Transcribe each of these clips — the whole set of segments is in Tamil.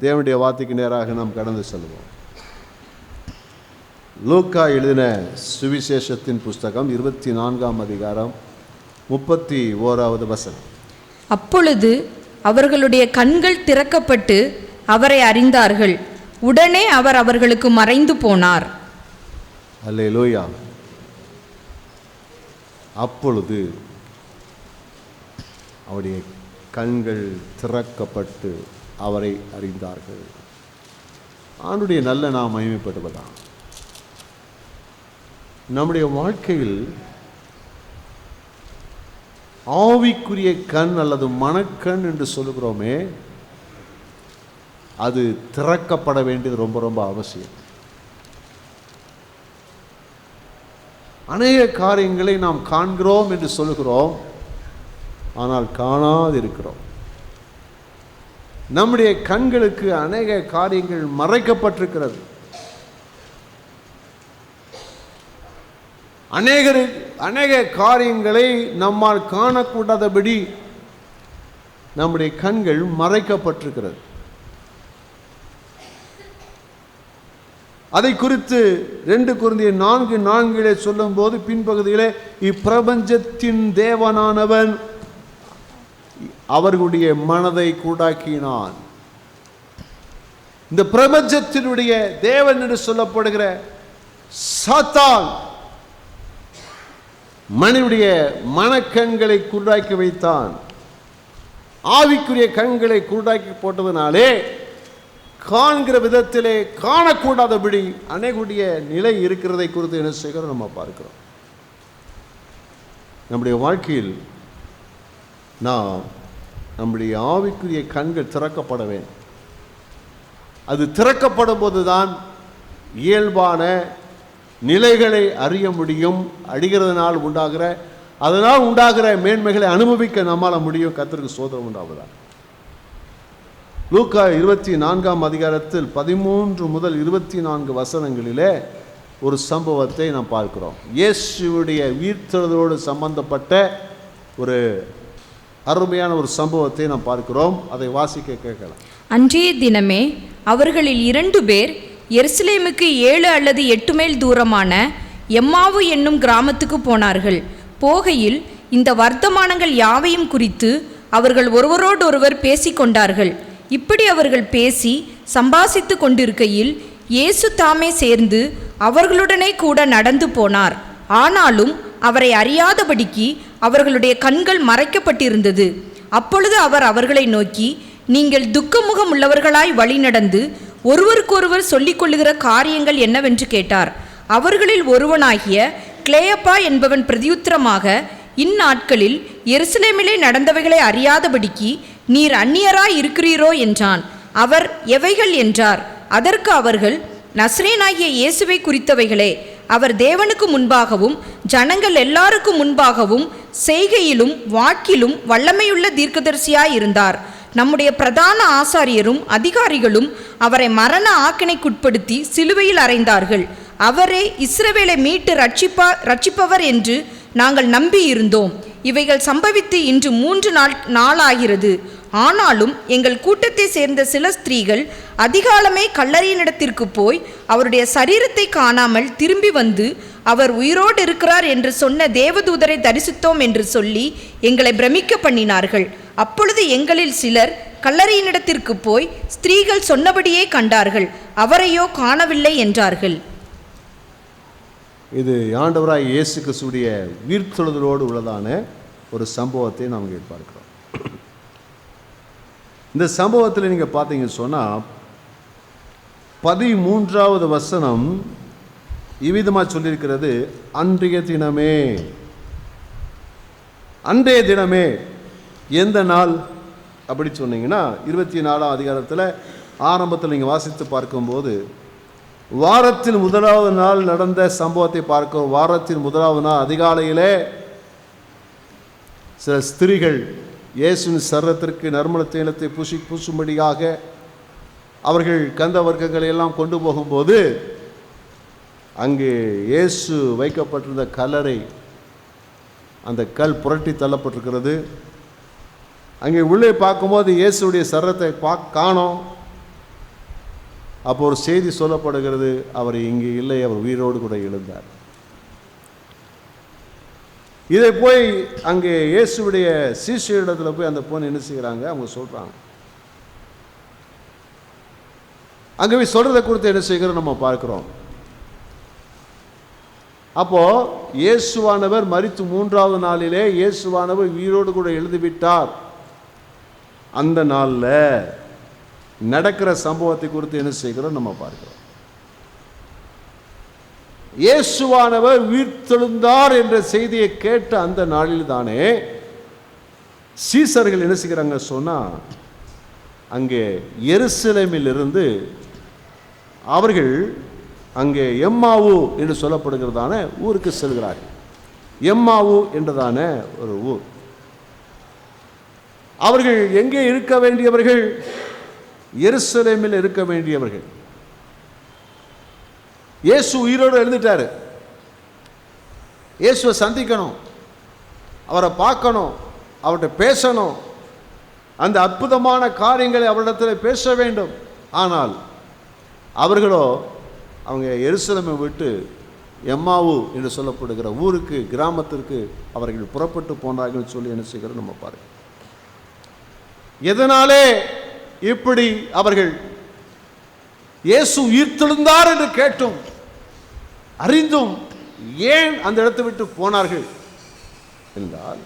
தேவனுடைய வார்த்தைக்கு நேராக நாம் கடந்து செல்வோம். லூக்கா எழுதின சுவிசேஷத்தின் புஸ்தகம் 24ஆம் அதிகாரம் 31வது வசனம். அப்பொழுது அவர்களுடைய கண்கள் திறக்கப்பட்டு அவரை அறிந்தார்கள். உடனே அவர் அவர்களுக்கு மறைந்து போனார். அல்லேலூயா. அப்பொழுது அவருடைய கண்கள் திறக்கப்பட்டு அவரை அறிந்தார்கள். ஆண்டுடைய நல்ல நாம் மகிமைப்படுவதா. நம்முடைய வாழ்க்கையில் ஆவிக்குரிய கண் அல்லது மனக்கண் என்று சொல்லுகிறோமே, அது திறக்கப்பட வேண்டியது ரொம்ப ரொம்ப அவசியம். அநேக காரியங்களை நாம் காண்கிறோம் என்று சொல்லுகிறோம், ஆனால் காணாதிருக்கிறோம். நம்முடைய கண்களுக்கு அநேக காரியங்கள் மறைக்கப்பட்டிருக்கிறது. அநேக காரியங்களை நம்மால் காணக்கூடாதபடி நம்முடைய கண்கள் மறைக்கப்பட்டிருக்கிறது. அதை குறித்து 2 கொரிந்தியர் 4:4 சொல்லும் போது பின்பகுதியிலே இப்பிரபஞ்சத்தின் தேவனானவன் அவர்களுடைய மனதை கூடாக்கினான். இந்த பிரபஞ்சத்தினுடைய தேவன் என்று சொல்லப்படுகிற சாத்தான் மனிதனுடைய மனக்கண்களை குருடாக்கி வைத்தான். ஆவிக்குரிய கண்களை குருடாக்கி போட்டதனாலே காண்கிற விதத்திலே காணக்கூடாதபடி அநேகுடைய நிலை இருக்கிறதை குறித்து என்ன செய்கிறோம் நம்ம பார்க்கிறோம். நம்முடைய வாழ்க்கையில் நாம் நம்முடைய ஆவிக்குரிய கண்கள் திறக்கப்பட வேண்டும். அது திறக்கப்படும் போதுதான் இயல்பான நிலைகளை அறிய முடியும். அடிக்கிறதுனால் அதனால் உண்டாகிற மேன்மைகளை அனுபவிக்க நம்மால் முடியும். கர்த்தருக்கு ஸ்தோத்திரம் உண்டாவதா. லூக்கா 24ஆம் அதிகாரத்தில் 13 முதல் 24 வசனங்களிலே ஒரு சம்பவத்தை நாம் பார்க்கிறோம். இயேசுவுடைய உயிர்த்தெழுதலோடு சம்பந்தப்பட்ட ஒரு அருமையான ஒரு சம்பவத்தை நாம் பார்க்கிறோம். அதை வாசிக்க கேட்கலாம். அன்றைய தினமே அவர்களில் 2 பேர் எருசலேமுக்கு 7 அல்லது 8 மைல் தூரமான எம்மாவு என்னும் கிராமத்துக்கு போனார்கள். போகையில் இந்த வர்த்தமானங்கள் யாவையும் குறித்து அவர்கள் ஒருவரோடொருவர் பேசிக்கொண்டார்கள். இப்படி அவர்கள் பேசி சம்பாசித்து கொண்டிருக்கையில் இயேசு தாமே சேர்ந்து அவர்களுடனே கூட நடந்து போனார். ஆனாலும் அவரை அறியாதபடிக்கு அவர்களுடைய கண்கள் மறைக்கப்பட்டிருந்தது. அப்பொழுது அவர் அவர்களை நோக்கி, நீங்கள் துக்கமுகம் உள்ளவர்களாய் வழி நடந்து ஒருவருக்கொருவர் சொல்லிக்கொள்ளுகிற காரியங்கள் என்னவென்று கேட்டார். அவர்களில் ஒருவனாகிய கிளேயப்பா என்பவன் பிரதியுத்தரமாக, இந்நாட்களில் எருசலேமிலே நடந்தவைகளை அறியாதபடிக்கு நீர் அந்நியராய் இருக்கிறீரோ என்றான். அவர் எவைகள் என்றார். அதற்கு அவர்கள், நசரேயனாகிய இயேசுவை குறித்தவைகளே. அவர் தேவனுக்கு முன்பாகவும் ஜனங்கள் எல்லாருக்கும் முன்பாகவும் செய்கையிலும் வாக்கிலும் வல்லமையுள்ள தீர்க்கதரிசியாயிருந்தார். நம்முடைய பிரதான ஆசாரியரும் அதிகாரிகளும் அவரை மரண ஆக்கினைக்குட்படுத்தி சிலுவையில் அறைந்தார்கள். அவரே இஸ்ரவேலை மீட்டு ரட்சிப்பவர் என்று நாங்கள் நம்பி இருந்தோம். இவைகள் சம்பவித்து இன்று 3 நாளாகிறது. ஆனாலும் எங்கள் கூட்டத்தை சேர்ந்த சில ஸ்திரீகள் அதிகாலமே கல்லறையினிடத்திற்கு போய் அவருடைய சரீரத்தை காணாமல் திரும்பி வந்து, அவர் உயிரோடு இருக்கிறார் என்று சொன்ன தேவதூதரை தரிசித்தோம் என்று சொல்லி எங்களை பிரமிக்க பண்ணினார்கள். அப்பொழுது எங்களில் சிலர் கல்லறையினிடத்திற்கு போய் ஸ்திரீகள் சொன்னபடியே கண்டார்கள், அவரையோ காணவில்லை என்றார்கள். இது ஆண்டவராய் இயேசு கிறிஸ்துவுடைய உயிர்த்தெழுதலோடு உள்ளதான ஒரு சம்பவத்தை நாம் இங்கே பார்க்கிறோம். இந்த சம்பவத்தில் நீங்கள் பார்த்தீங்கன்னு சொன்னால் 13வது வசனம் இவ்விதமாக சொல்லியிருக்கிறது, அன்றைய தினமே. எந்த நாள் அப்படி சொன்னீங்கன்னா 24ஆம் அதிகாரத்தில் ஆரம்பத்தில் நீங்கள் வாசித்து பார்க்கும்போது வாரத்தின் 1வது நாள் நடந்த சம்பவத்தை பார்க்கிறோம். வாரத்தின் 1வது நாள் அதிகாலையிலே சில ஸ்திரீகள் இயேசுவின் சரீரத்திற்கு நறுமண தைலத்தை பூசும்படியாக அவர்கள் கந்த வர்க்கங்களை எல்லாம் கொண்டு போகும்போது அங்கே இயேசு வைக்கப்பட்டிருந்த கல்லறை, அந்த கல் புரட்டி தள்ளப்பட்டிருக்கிறது. அங்கே உள்ளே பார்க்கும்போது இயேசுடைய சரீரத்தை காணோம். அப்போ ஒரு செய்தி சொல்லப்படுகிறது, அவர் இங்கே இல்லை, அவர் உயிரோடு கூட எழுந்தார். இதை போய் அங்கே இயேசுடைய சீஷரிடத்துல போய் அந்த பொண்ணு என்ன செய்கிறாங்க, அவங்க சொல்றாங்க. அங்கே போய் சொல்றதை குறித்து என்ன செய்கிறோம் நம்ம பார்க்கிறோம். அப்போ இயேசுவானவர் மரித்து 3வது நாளிலே இயேசுவானவர் உயிரோடு கூட எழுதிவிட்டார். அந்த நாளில் நடக்கிற சம்பவத்தை குறித்து என்ன செய்கிறோம் நம்ம பார்க்கிறோம். இயேசுவானவர் உயிர்த்தெழுந்தார் என்ற செய்தியை கேட்ட அந்த நாளில் தானே சீசர்கள் என்ன செய்கிறாங்க சொன்னா, அங்கே எருசலேமில் இருந்து அவர்கள் அங்கே எம்மாவு என்று சொல்லப்படுகிறதான ஊருக்கு செல்கிறார்கள். எம்மாவு என்றதான ஒரு ஊர். அவர்கள் எங்கே இருக்க வேண்டியவர்கள்? எருசலேமில் இருக்க வேண்டியவர்கள். இயேசு உயிரோடு எழுந்துட்டாரு. இயேசுவை சந்திக்கணும், அவரை பார்க்கணும், அவர்கிட்ட பேசணும், அந்த அற்புதமான காரியங்களை அவரிடத்தில் பேச வேண்டும். ஆனால் அவர்களோ அவங்க எருசலேமை விட்டு எம்மாவு என்று சொல்லப்படுகிற ஊருக்கு, கிராமத்திற்கு அவர்கள் புறப்பட்டு போனார்கள் சொல்லி என்ன செய்கிறோம் நம்ம பாருங்க. எதனாலே இப்படி அவர்கள் இயேசு உயிர்த்தெழுந்தார் என்று கேட்டும் அறிந்தும் ஏன் அந்த இடத்தை விட்டு போனார்கள் என்றால்,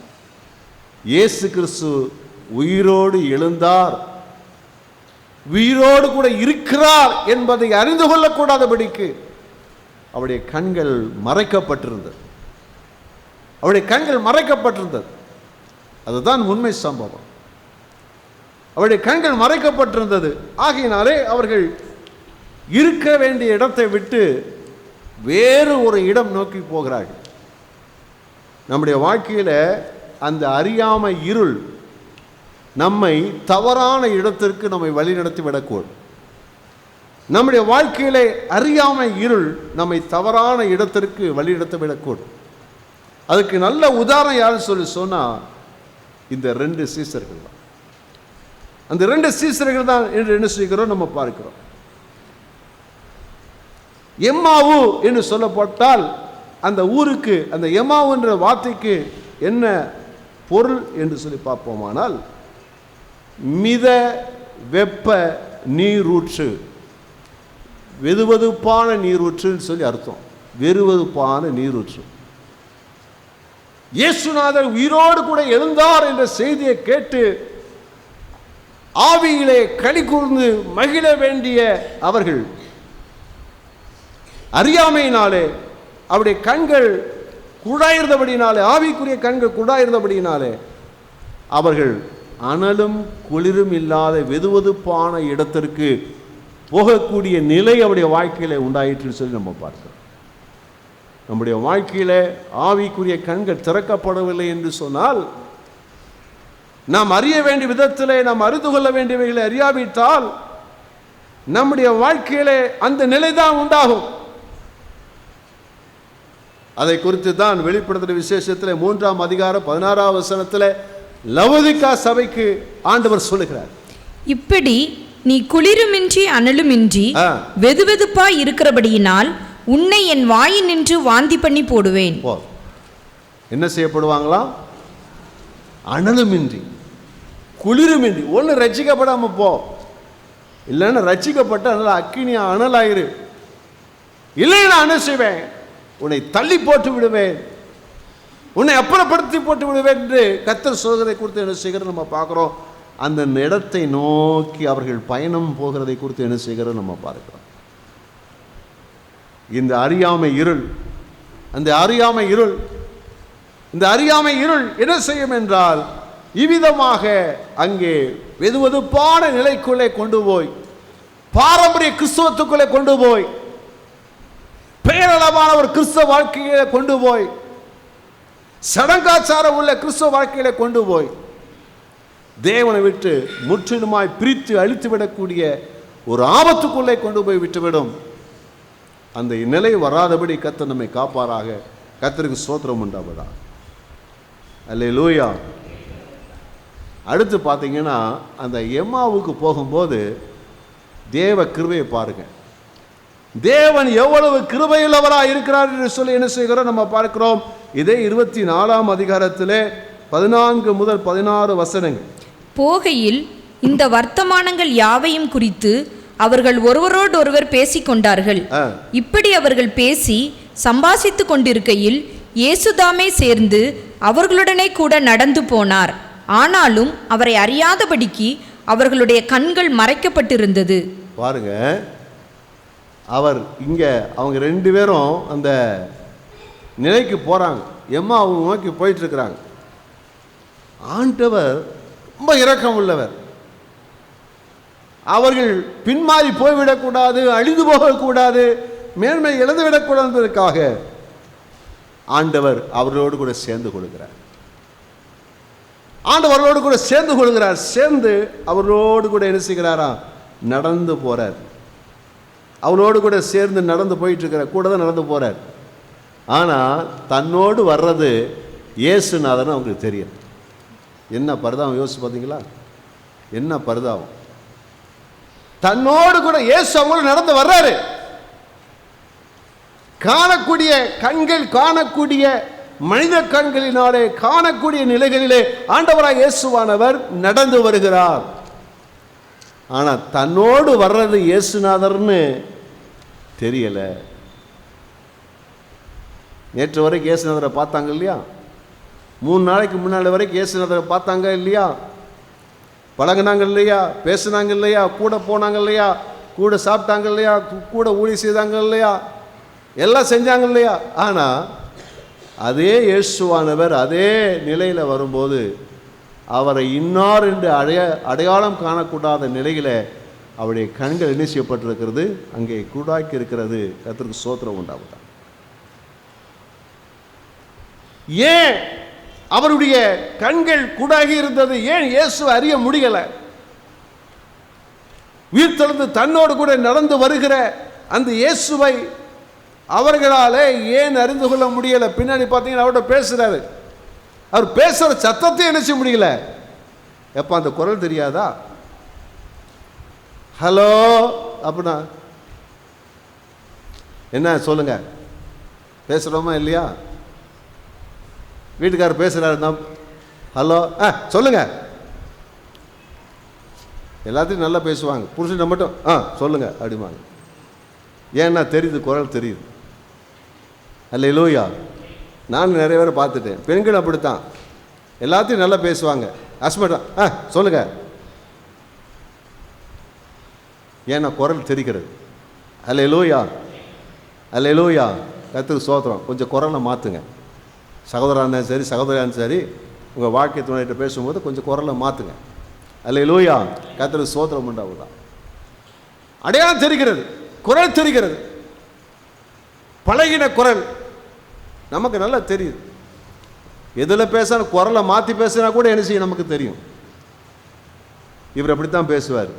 இயேசு கிறிஸ்து உயிரோடு எழுந்தார், உயிரோடு கூட இருக்கிறார் என்பதை அறிந்து கொள்ளக்கூடாதபடிக்கு அவருடைய கண்கள் மறைக்கப்பட்டிருந்தது. அவருடைய கண்கள் மறைக்கப்பட்டிருந்தது. அதுதான் உண்மை சம்பவம். அவருடைய கண்கள் மறைக்கப்பட்டிருந்தது. ஆகையினாலே அவர்கள் இருக்க வேண்டிய இடத்தை விட்டு வேறு ஒரு இடம் நோக்கி போகிறார்கள். நம்முடைய வாழ்க்கையில் அந்த அறியாமை இருள் நம்மை தவறான இடத்திற்கு நம்மை வழிநடத்தி விடக்கூடும். நம்முடைய வாழ்க்கையிலே அறியாமை இருள் நம்மை தவறான இடத்திற்கு வழிநடத்தி விடக்கூடும். அதுக்கு நல்ல உதாரணம் யாருன்னு சொல்லி சொன்னா, இந்த 2 சீசர்கள் தான். அந்த 2 சீசர்கள் தான் என்று என்ன செய்கிறோம் நம்ம பார்க்கிறோம். எம்மாவு என்று சொல்லப்பட்டால் அந்த ஊருக்கு, அந்த எம்மாவு என்ற வார்த்தைக்கு என்ன பொருள் என்று சொல்லி பார்ப்போமானால், மித வெப்ப நீரூற்று, வெதுவெதுப்பான நீரூற்றுன்னு சொல்லி அர்த்தம். வெறுவெதுப்பான நீரூற்று. இயேசுநாதர் உயிரோடு கூட எழுந்தார் என்ற செய்தியை கேட்டு ஆவியிலே களி கூர்ந்து மகிழ வேண்டிய அவர்கள் அறியாமையினாலே, அவருடைய கண்கள் குழாயிருந்தபடினாலே, ஆவிக்குரிய கண்கள் குழாயிருந்தபடினாலே அவர்கள் அனலும் குளிரும் இல்லாத வெதுவெதுப்பான இடத்திற்கு போகக்கூடிய நிலை அவருடைய வாழ்க்கையில உண்டாயிற்று சொல்லி நம்ம பார்க்கிறோம். நம்முடைய வாழ்க்கையில ஆவிக்குரிய கண்கள் திறக்கப்படவில்லை என்று சொன்னால், நாம் அறிய வேண்டிய விதத்திலே நாம் அறிந்து கொள்ள வேண்டியவைகளை அறியாவிட்டால் நம்முடைய வாழ்க்கையிலே அந்த நிலைதான் உண்டாகும். அதை குறித்து தான் வெளிப்படுத்தின விசேஷத்தில் 3ஆம் அதிகாரம் 16ஆம் வசனத்தில் லவோதிக்கா சபைக்கு ஆண்டவர் சொல்லுகிறார், இப்படி நீ குளிருமின்றி அனலுமின்றி வெதுவெதுப்பாய் இருக்கிறபடியினால் உன்னை என் வாயினின்று வாந்தி பண்ணி போடுவேன். என்ன செய்யப்படுவாங்களாம்? அனலுமின்றி குளிருமின்றி. ஒன்று ரட்சிக்கப்படாம போ, இல்லைன்னா ரட்சிக்கப்பட்ட அதனால அக்கினி அனலாயிரு, இல்லை நான் என்ன செய்வேன், உன்னை தள்ளி போட்டு விடுவேன், உன்னை அப்புறப்படுத்தி போட்டு விடுவேன் என்று கர்த்தர் சொல்கிறதை குறித்து என்ன செய்கிறது நம்ம பார்க்குறோம். அந்த இடத்தை நோக்கி அவர்கள் பயணம் போகிறதை குறித்து என்ன செய்கிறோம் நம்ம பார்க்கிறோம். இந்த அறியாமை இருள், அந்த அறியாமை இருள், இந்த அறியாமை இருள் என்ன செய்யும் என்றால், இவ்விதமாக அங்கே வெதுவெதுப்பான நிலைக்குள்ளே கொண்டு போய், பாரம்பரிய கிறிஸ்தவத்துக்குள்ளே கொண்டு போய், பேரளவான ஒரு கிறிஸ்தவ வாழ்க்கையில கொண்டு போய், சடங்காச்சாரம் உள்ள கிறிஸ்தவ வாழ்க்கையில கொண்டு போய் தேவனை விட்டு முற்றிலுமாய் பிரித்து அழித்துவிடக்கூடிய ஒரு ஆபத்துக்குள்ளே கொண்டு போய் விட்டுவிடும். அந்த நிலை வராதபடி கர்த்தர் நம்மை காப்பாராக. கர்த்தருக்கு ஸ்தோத்திரம் உண்டாவதா. அல்லேலூயா. அடுத்து பார்த்தீங்கன்னா, அந்த எம்மாவுக்கு போகும்போது தேவ கிருபையை பாருங்க. தேவன் எவ்வளவு கிருபையுள்ளவராக இருக்கிறார் என்று சொல்லி என்ன செய்கிறோம் நம்ம பார்க்கிறோம். இதே 24ஆம் அதிகாரத்திலே 14 முதல் 16 வசனங்கள். போகையில் இந்த வர்த்தமானங்கள் யாவையும் குறித்து அவர்கள் ஒருவரோடொருவர் பேசிக்கொண்டார்கள். இப்படி அவர்கள் பேசி சம்பாஷித்துக் கொண்டிருக்கையில் இயேசுதாமே சேர்ந்து அவர்களுடனே கூட நடந்து போனார். ஆனாலும் அவரை அறியாதபடிக்கு அவர்களுடைய கண்கள் மறைக்கப்பட்டிருந்தது. பாருங்க, அவர் இங்க அவங்க 2 பேரும் அந்த நிலைக்கு போறாங்க. எம்மா அவங்க நோக்கி போயிட்டு இருக்கிறாங்க. ஆண்டவர் ரொம்ப இரக்கம் உள்ளவர். அவர்கள் பின்மாறி போய்விடக்கூடாது, அழிந்து போகக்கூடாது, மேன்மை இழந்துவிடக்கூடாதுக்காக ஆண்டவர் அவர்களோடு கூட சேர்ந்து கொள்கிறார். ஆண்டவர்களோடு கூட சேர்ந்து கொள்கிறார். சேர்ந்து அவர்களோடு கூட என்ன செய்கிறாரா, நடந்து போறார். அவளோடு கூட சேர்ந்து நடந்து போயிட்டு இருக்கிறார், கூட தான் நடந்து போறார். ஆனால் தன்னோடு வர்றது இயேசுநாதன் அவங்களுக்கு தெரியும். என்ன பரிதாபம் யோசிச்சு பார்த்தீங்களா? என்ன பரிதாபம்! தன்னோடு கூட இயேசு அவங்களோடு நடந்து வர்றாரு. காணக்கூடிய கண்கள், காணக்கூடிய மனித கண்களினாலே காணக்கூடிய நிலைகளிலே ஆண்டவராக இயேசுவானவர் நடந்து வருகிறார். ஆனால் தன்னோடு வர்றது இயேசுநாதர்னு தெரியல. நேற்று வரைக்கும் இயேசுநாதரை பார்த்தாங்க இல்லையா? 3 நாளைக்கு முன்னாடி வரைக்கும் இயேசுநாதரை பார்த்தாங்க இல்லையா? பழகினாங்க இல்லையா? பேசுனாங்க இல்லையா? கூட போனாங்க இல்லையா? கூட சாப்பிட்டாங்க இல்லையா? கூட ஊழி செய்தாங்க இல்லையா? எல்லாம் செஞ்சாங்க இல்லையா? ஆனால் அதே இயேசுவானவர் அதே நிலையில் வரும்போது அவரை இன்னார் என்று அடையாளம் காணக்கூடாத நிலையில் அவருடைய கண்கள் என்ன செய்யப்பட்டிருக்கிறது, அங்கே கூடாக்கி இருக்கிறது. கர்த்தருக்கு ஸ்தோத்திரம் உண்டாகுதா? ஏன் அவருடைய கண்கள் கூடாகி இருந்தது? ஏன் இயேசுவை அறிய முடியலை? உயிர்த்தெழுந்து தன்னோடு கூட நடந்து வருகிற அந்த இயேசுவை அவர்களாலே ஏன் அறிந்து கொள்ள முடியலை? பின்னாடி பார்த்தீங்கன்னா அவர்கிட்ட பேசுறாரு. அவர் பேசுகிற சத்தத்தை என்ன செய்ய முடியல. எப்போ அந்த குரல் தெரியாதா? ஹலோ அப்படின்னா என்ன சொல்லுங்க, பேசுகிறோமா இல்லையா? வீட்டுக்காரர் பேசுகிறாரு, ஹலோ சொல்லுங்க. எல்லாத்தையும் நல்லா பேசுவாங்க. புருஷன் மட்டும் சொல்லுங்க அப்படிமாங்க. ஏன்னா தெரியுது, குரல் தெரியுது. அல்லேலூயா. நான் நிறைய பேரை பார்த்துட்டேன். பெண்கள் அப்படித்தான், எல்லாத்தையும் நல்லா பேசுவாங்க. ஹஸ்பண்ட் சொல்லுங்க. ஏன்னா குரல் தெரிகிறது. அல்லேலூயா, அல்லேலூயா. கர்த்தருக்கு ஸ்தோத்திரம். கொஞ்சம் குரலை மாற்றுங்க. சகோதரனாக சரி, சகோதரியான்னு சரி, உங்கள் வாழ்க்கை துணையிட்ட பேசும்போது கொஞ்சம் குரலை மாற்றுங்க. அல்லேலூயா. கர்த்தருக்கு ஸ்தோத்திரம் உண்டாகுதா? அடையாளம் தெரிகிறது, குரல் தெரிகிறது. பழகின குரல் நமக்கு நல்லா தெரியுது. எதில் பேச குரலை மாற்றி பேசுனா கூட என்ன செய்யும் நமக்கு தெரியும். இவர் அப்படித்தான் பேசுவார்,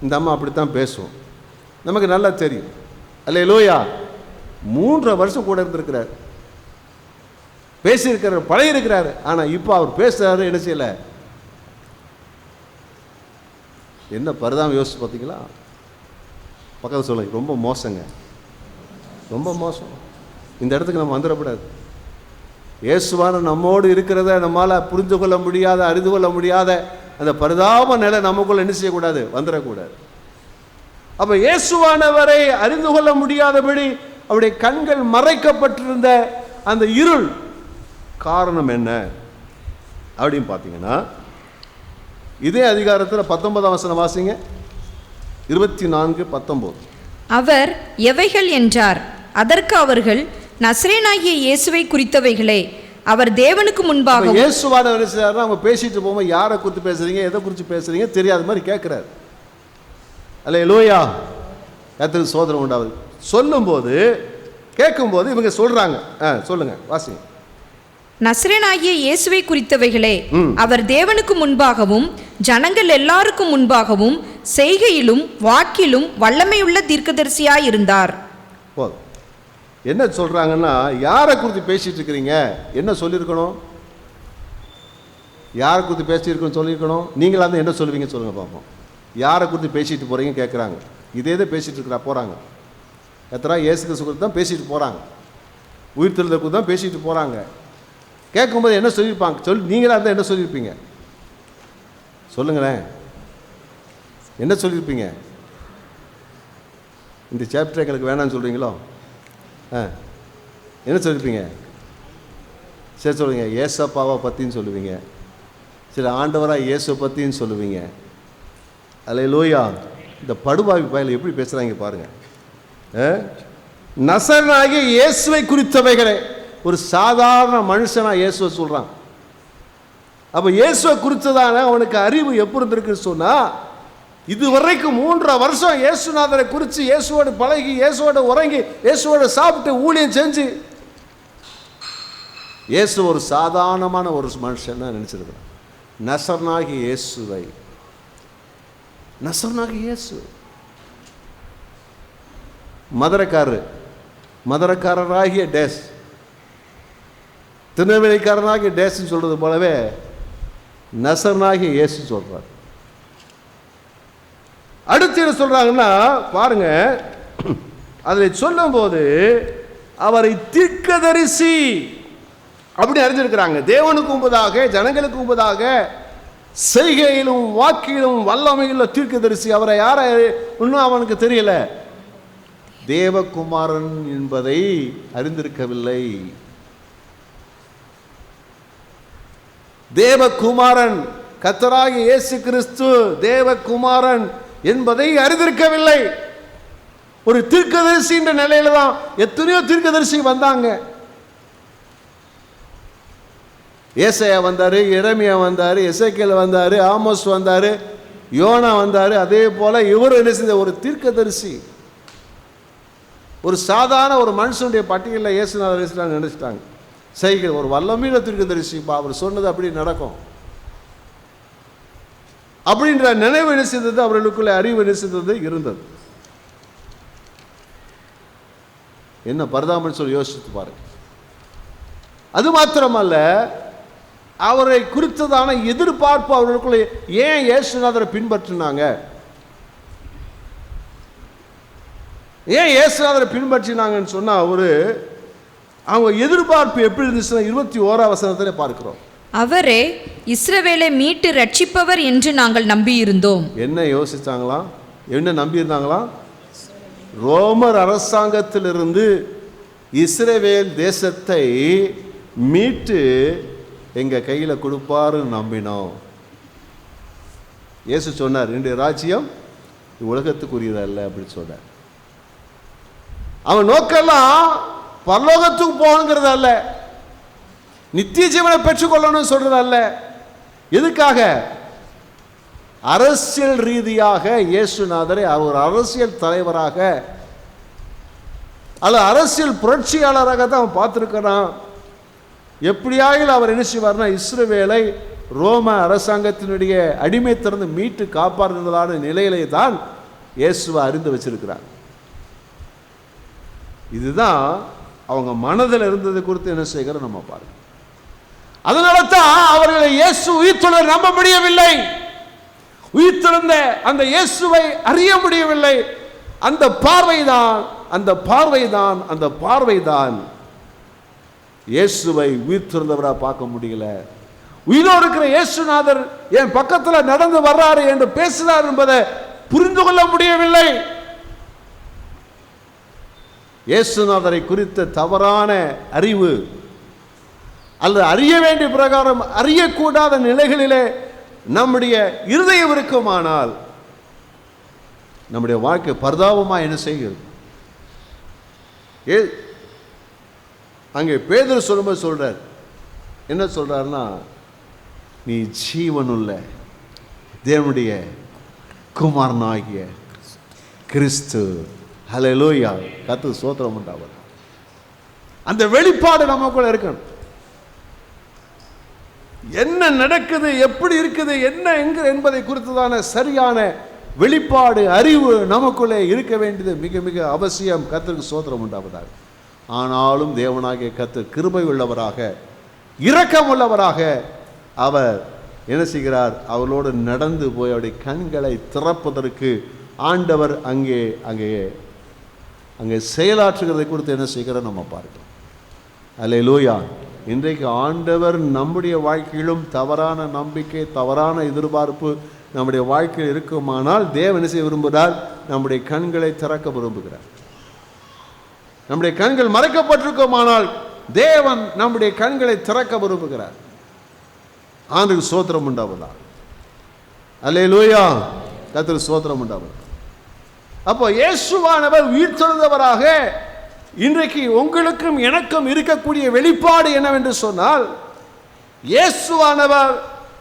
இந்த அம்மா அப்படித்தான் பேசுவோம், நமக்கு நல்லா தெரியும். அல்லேலூயா. 3 வருஷம் கூட இருந்திருக்கிறார், பேசியிருக்கிறார், பழகிருக்கிறாரு. ஆனால் இப்போ அவர் பேசுகிறாரு, என்ன செய்யலை. என்ன பரிதாபம் யோசிச்சு பார்த்தீங்களா? பக்கத்தில் சொல்லுங்க, ரொம்ப மோசங்க, ரொம்ப மோசம். இந்த இடத்துக்கு நம்ம வந்துடக்கூடாது. இயேசுவான நம்மோடு இருக்கிறத நம்மளால் புரிந்து கொள்ள முடியாத, அறிந்து கொள்ள முடியாத அந்த பரிதாப நிலை நமக்குள்ள என்ன செய்யக்கூடாது, வந்துடக்கூடாது. அப்போ இயேசுவானவரை அறிந்து கொள்ள முடியாதபடி அவருடைய கண்கள் மறைக்கப்பட்டிருந்த அந்த இருள் காரணம் என்ன அப்படின்னு பார்த்தீங்கன்னா, இதே அதிகாரத்தில் 19ஆம் வசனம் வாசிங்க. 24:19. அவர் எவைகள் என்றார். அதற்கு அவர்கள், நசரேயனாகிய இயேசுவை குறித்தவைகளே. அவர் தேவனுக்கு முன்பாக. இயேசுவானவர் அவங்க பேசிட்டு போகும்போது யாரை குறித்து பேசுறீங்க, எதை குறித்து பேசுறீங்க தெரியாத மாதிரி கேட்கிறாரு. அல்லேலூயா. கர்த்தருக்கு ஸ்தோத்திரம் உண்டாகுது. சொல்லும்போது கேட்கும்போது இவங்க சொல்றாங்க. சொல்லுங்க, வாசிங்க. நசரேயனாகிய இயேசுவை குறித்தவைகளே. அவர் தேவனுக்கு முன்பாகவும் ஜனங்கள் எல்லாருக்கும் முன்பாகவும் செய்கையிலும் வாக்கிலும் வல்லமையுள்ள தீர்க்கதரிசியாயிருந்தார். போதும். என்ன சொல்றாங்கன்னா, யாரை குறித்து பேசிட்டு இருக்கிறீங்க, என்ன சொல்லியிருக்கணும், யாரை குறித்து பேசியிருக்கணும் சொல்லியிருக்கணும். நீங்களா தான் என்ன சொல்லுவீங்க சொல்லுங்க பார்ப்போம். யாரை குறித்து பேசிட்டு போகிறீங்க கேட்குறாங்க. இதே தான் பேசிகிட்டு இருக்கிறா போகிறாங்க. எத்தனை இயேசு கிறிஸ்து குறித்து தான் பேசிட்டு போகிறாங்க, உயிர்த்தெழுதலை குறித்து தான் பேசிட்டு போகிறாங்க. கேட்கும்போது என்ன சொல்லியிருப்பாங்க? நீங்களாக இருந்தால் என்ன சொல்லியிருப்பீங்க? சொல்லுங்களேன், என்ன சொல்லியிருப்பீங்க? இந்த சாப்டர் எங்களுக்கு வேணான்னு சொல்கிறீங்களோ? என்ன சொல்லியிருப்பீங்க? சரி சொல்லுவீங்க, ஏசப்பாவை பற்றின்னு சொல்லுவீங்க, சில ஆண்டவராக இயேசுவை பற்றின்னு சொல்லுவீங்க. அல்லேலூயா. இந்த படுபாவி பயல் எப்படி பேசுகிறாங்க பாருங்கள். நசரனாகிய இயேசுவை குறித்தவைகளே. ஒரு சாதாரண மனுஷனாக இயேசுவை சொல்கிறான். அப்போ இயேசுவை குறித்ததான அவனுக்கு அறிவு எப்படி இருந்திருக்குன்னு சொன்னால், இதுவரைக்கும் 3.5 வருஷம் இயேசுநாதரை குறித்து இயேசுவோடு பழகி, இயேசுவோட உறங்கி, இயேசுவோட சாப்பிட்டு ஊழியம் செஞ்சு இயேசு ஒரு சாதாரணமான ஒரு மனுஷன் நினச்சிருக்கிறான். நசரனாகிய இயேசுவை, நசரனாகிய இயேசு மதுரக்காரராகிய டேஸ், திருநெல்வேலிக்காரனாகிய டேஸ்ன்னு சொல்றது போலவே நசரனாகிய இயேசு சொல்றார். அடுத்து என்ன சொல்றாங்கன்னா பாருங்க, அதில் சொல்லும் போது அவரை தீர்க்கதரிசி அப்படி அறிஞ்சிருக்கிறாங்க. தேவனுக்கு முன்பதாக, ஜனங்களுக்கு முன்பதாக செய்கையிலும் வாக்கிலும் வல்லமையிலும் தீர்க்கதரிசி. அவரை யார இன்னும் அவனுக்கு தெரியல, தேவகுமாரன் என்பதை அறிந்திருக்கவில்லை. தேவகுமாரன், கர்த்தராகிய இயேசு கிறிஸ்து தேவகுமாரன் என்பதை அறிந்திருக்கவில்லை. ஒரு தீர்க்கதரிசி என்ற நிலையில தான் எத்தனையோ தீர்க்கதரிசி வந்தாங்க. ஏசாயா வந்தாரு, எரேமியா வந்தாரு, எசேக்கியேல் வந்தாரு, ஆமோஸ் வந்தாரு, யோனா வந்தாரு. அதே போல இவர் என்ன செஞ்ச ஒரு தீர்க்கதரிசி. ஒரு சாதாரண ஒரு மனுஷனுடைய பட்டியலில் இயேசுநாதர் நினைச்சிட்டாங்க. செய்கிற ஒரு வல்லமையில தீர்க்கதரிசி, அவர் சொன்னது அப்படி நடக்கும் அப்படின்ற நினைவு என்ன செய்தது, அவர்களுக்குள்ள அறிவு என்ன செய்தது இருந்தது. என்ன பரிதாபம்னு சொல்லி யோசித்து பாருங்க. அது மாத்திரமல்ல, அவரை குறித்ததான எதிர்பார்ப்பு அவர்களுக்குள்ள. ஏன் இயேசுநாதரை பின்பற்றினாங்க? ஏன் இயேசுநாதரை பின்பற்றினாங்கன்னு சொன்னா, அவங்க எதிர்பார்ப்பு எப்படி இருந்துச்சுன்னா 21ஆம் வசனத்திலே பார்க்கிறோம். அவரே இஸ்ரவேலை மீட்டு ரட்சிப்பவர் என்று நாங்கள் நம்பியிருந்தோம். என்ன யோசிச்சாங்களாம்? என்ன நம்பியிருந்தாங்களாம்? ரோமர் அரசாங்கத்திலிருந்து இஸ்ரவேல் தேசத்தை மீட்டு எங்க கையில கொடுப்பாரு நம்பினோம். இயேசு சொன்னார், என்னுடைய ராஜ்யம் உலகத்துக்குரியதல்ல அப்படி சொன்னார். அவன் நோக்கெல்லாம் பரலோகத்துக்கு போகணுங்கிறது அல்ல, நித்திய ஜீவனை பெற்றுக்கொள்ளணும் சொல்றது அல்ல. எதுக்காக? அரசியல் ரீதியாக இயேசுநாதரை ஒரு அரசியல் தலைவராக அல்ல அரசியல் புரட்சியாளராக தான் அவன் பார்த்துருக்கிறான். எப்படியாக அவர் என்ன செய்வார்னா, இஸ்ரவேலை ரோம அரசாங்கத்தினுடைய அடிமைத்திறந்து மீட்டு காப்பாற்றுவதான நிலையிலே தான் இயேசுவை அறிந்து வச்சிருக்கிறார். இதுதான் அவங்க மனதில் இருந்தது குறித்து என்ன செய்கிற நம்ம பாருங்க. அதனால தான் அவர்களை இயேசு உயிர்த்தெழுந்த நம்ப முடியவில்லை, உயிர்த்தெழுந்த அந்த இயேசுவை அறிய முடியவில்லை. அந்த பார்வைதான் இயேசுவை உயிர்த்தெழுந்தவராக பார்க்க முடியல. உயிரோடு இருக்கிற இயேசுநாதர் என் பக்கத்தில் நடந்து வர்றாரு என்று பேசுகிறார் என்பதை புரிந்து கொள்ள முடியவில்லை. இயேசுநாதரை குறித்த தவறான அறிவு அல்லது அறிய வேண்டிய பிரகாரம் அறியக்கூடாத நிலைகளிலே நம்முடைய இருதயம் இருக்குமானால் நம்முடைய வாழ்க்கை பரிதாபமாக என்ன செய்கிறது? அங்கே பேதுரு சொல்லும்போது சொல்றார், என்ன சொல்றாருன்னா, நீ ஜீவனுள்ள தேவனுடைய குமாரனாகிய கிறிஸ்து. ஹல்லேலூயா, கர்த்தருக்கு ஸ்தோத்திரம் உண்டாவது. அந்த வெளிப்பாடு நமக்குள்ள இருக்கணும். என்ன நடக்குது, எப்படி இருக்குது, என்ன எங்க என்பதை குறித்ததான சரியான வெளிப்பாடு அறிவு நமக்குள்ளே இருக்க வேண்டியது மிக மிக அவசியம். கர்த்தருக்கு ஸ்தோத்திரம் உண்டாவதாக. ஆனாலும் தேவனாகிய கர்த்தர் கிருபை உள்ளவராக இரக்கம் உள்ளவராக அவர் என்ன செய்கிறார்? அவளோடு நடந்து போய் அவருடைய கண்களை திறப்பதற்கு ஆண்டவர் அங்கே அங்கே அங்கே செயலாற்றுகிறதை குறித்து என்ன செய்கிறார் நம்ம பார்க்கிறோம். அல்லேலூயா. இன்றைக்கு ஆண்டவர் நம்முடைய வாழ்க்கையிலும் தவறான நம்பிக்கை, தவறான எதிர்பார்ப்பு நம்முடைய வாழ்க்கையில் இருக்குமானால் தேவன் என்ன செய்ய விரும்புகிறார்? நம்முடைய கண்களை திறக்க விரும்புகிறார். நம்முடைய கண்கள் மறைக்கப்பட்டிருக்குமானால் தேவன் நம்முடைய கண்களை திறக்க விரும்புகிறார். ஆண்டுக்கு ஸ்தோத்திரம் உண்டாவதா. அல்லேலூயா. கர்த்தருக்கு ஸ்தோத்திரம் உண்டாவதா. அப்போ இயேசுவானவர் உயிர்த்தெழுந்தவராக இன்றைக்கு உங்களுக்கும் எனக்கும் இருக்கக்கூடிய வெளிப்பாடு என்னவென்று சொன்னால், இயேசுவானவர்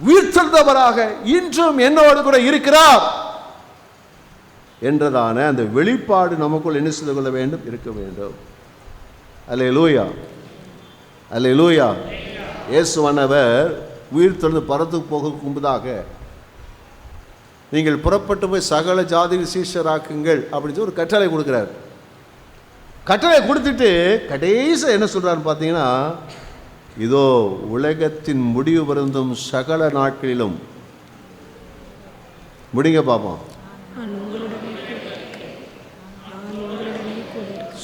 உயிர்த்தெழுந்தவராக இன்றும் என்னோடு கூட இருக்கிறார் என்றதான அந்த வெளிப்பாடு நமக்குள் என்ன செய்து கொள்ள வேண்டும்? இருக்க வேண்டும். அல்லேலூயா. அல்லேலூயா. இயேசுவானவர் உயிர்த்தெழுந்து பரத்துக்கு போக முன்பதாக நீங்கள் புறப்பட்டு போய் சகல ஜாதியில் சீஷராக்குங்கள் அப்படின்னு சொல்லி ஒரு கட்டளை கொடுக்குறார். கட்டளை கொடுத்துட்டு கடைசி என்ன சொல்றாருன்னு பார்த்தீங்கன்னா, இதோ உலகத்தின் முடிவு வருந்தும் சகல நாட்களிலும் முடிங்க பார்ப்போம்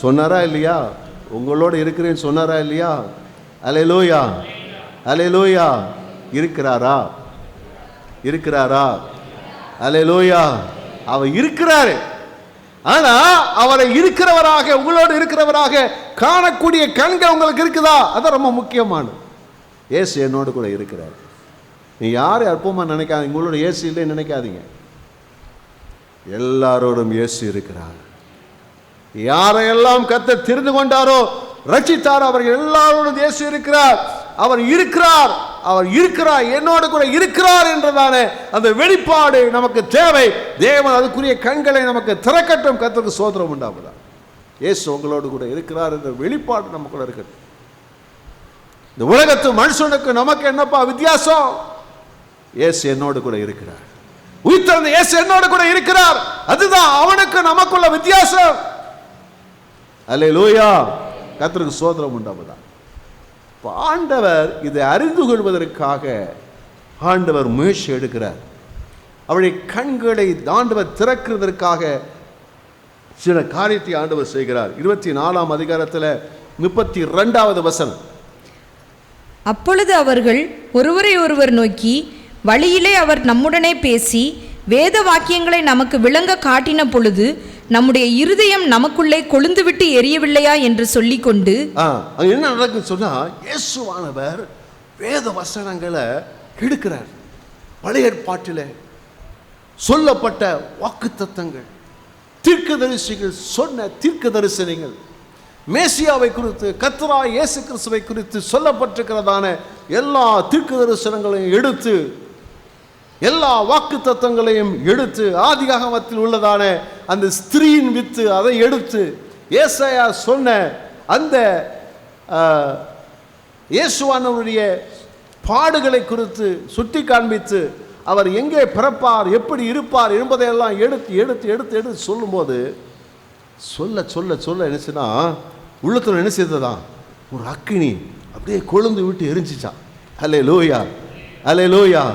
சொன்னாரா இல்லையா? உங்களோட இருக்கிறேன்னு சொன்னாரா இல்லையா? அல்லேலூயா. அல்லேலூயா. இருக்கிறாரா? இருக்கிறாரா? அல்லேலூயா. அவர் இருக்கிறாரு. ஆனா அவரை இருக்கிறவராக, உங்களோடு இருக்கிறவராக காணக்கூடிய கண்கள் உங்களுக்கு இருக்குதா? அதான் ரொம்ப முக்கியமானது. இயேசு என்னோடு கூட இருக்கிறார். நீ யாரை அற்பமா நினைக்காதீங்க, உங்களோட இயேசு இல்லைன்னு நினைக்காதீங்க. எல்லாரோடும் இயேசு இருக்கிறார். யாரையெல்லாம் கர்த்தர் தெரிந்து கொண்டாரோ, ரட்சித்தாரோ, அவர்கள் எல்லாரோடும் இயேசு இருக்கிறார். அவர் இருக்கிறார், அவர் இருக்கிறார், என்னோடு கூட இருக்கிறார் என்றதான அந்த வெளிப்பாடு நமக்கு தேவை. தேவன் அதுக்குரிய கண்களை நமக்கு திறக்கட்டும். கர்த்தருக்கு ஸ்தோத்திரம் உண்டாவதா. இயேசு உங்களோடு கூட இருக்கிறார் என்ற வெளிப்பாடு நமக்குள்ள இருக்கிறது. இந்த உலகத்து மனுஷனுக்கு நமக்கு என்னப்பா வித்தியாசம்? இயேசு என்னோடு கூட இருக்கிறார். உயிர்த்தெழுந்த இயேசு என்னோடு கூட இருக்கிறார். அதுதான் அவனுக்கு நமக்குள்ள வித்தியாசம். அல்லேலூயா. கர்த்தருக்கு ஸ்தோத்திரம் உண்டாவதா. ஆண்டவர் இதை அறிந்து கொள்வதற்காக ஆண்டவர் முயற்சி எடுக்கிறார். அவருடைய கண்களை ஆண்டவர் திறக்கிறதற்காக சில காரியத்தை ஆண்டவர் செய்கிறார். 24ஆம் அதிகாரத்தில் 32வது வசனம். அப்பொழுது அவர்கள் ஒருவரை ஒருவர் நோக்கி, வழியிலே அவர் நம்முடனே பேசி வேத வாக்கியங்களை நமக்கு விளங்க காட்டின பொழுது நம்முடைய இருதயம் நமக்குள்ளே கொழுந்துவிட்டு எரியவில்லையா என்று சொல்லிக்கொண்டு, என்ன நடக்குன்னு சொன்னா, இயேசுவானவர் வேத வசனங்களை எடுக்கிறார். பழைய ஏற்பாட்டில் சொல்லப்பட்ட வாக்குத்தத்தங்கள், தீர்க்கதரிசிகள் சொன்ன தீர்க்க தரிசனங்கள், மேசியாவை குறித்து, கர்த்தராகிய இயேசு கிறிஸ்துவை குறித்து சொல்லப்பட்டிருக்கிறதான எல்லா தீர்க்க தரிசனங்களையும் எடுத்து, எல்லா வாக்கு தத்தங்களையும் எடுத்து, ஆதிகாகமத்தில் உள்ளதான அந்த ஸ்திரீயின் வித்து அதை எடுத்து, ஏசாயா சொன்ன அந்த இயேசுவானவருடைய பாடுகளை குறித்து சுட்டி காண்பித்து, அவர் எங்கே பிறப்பார், எப்படி இருப்பார் என்பதையெல்லாம் எடுத்து எடுத்து எடுத்து எடுத்து சொல்லும்போது சொல்ல சொல்ல சொல்ல என்னச்சுன்னா, உள்ளத்தில் என்ன செய்ததான் ஒரு அக்கினி அப்படியே கொழுந்து விட்டு எரிஞ்சிச்சான். அல்லேலூயா. அல்லேலூயா.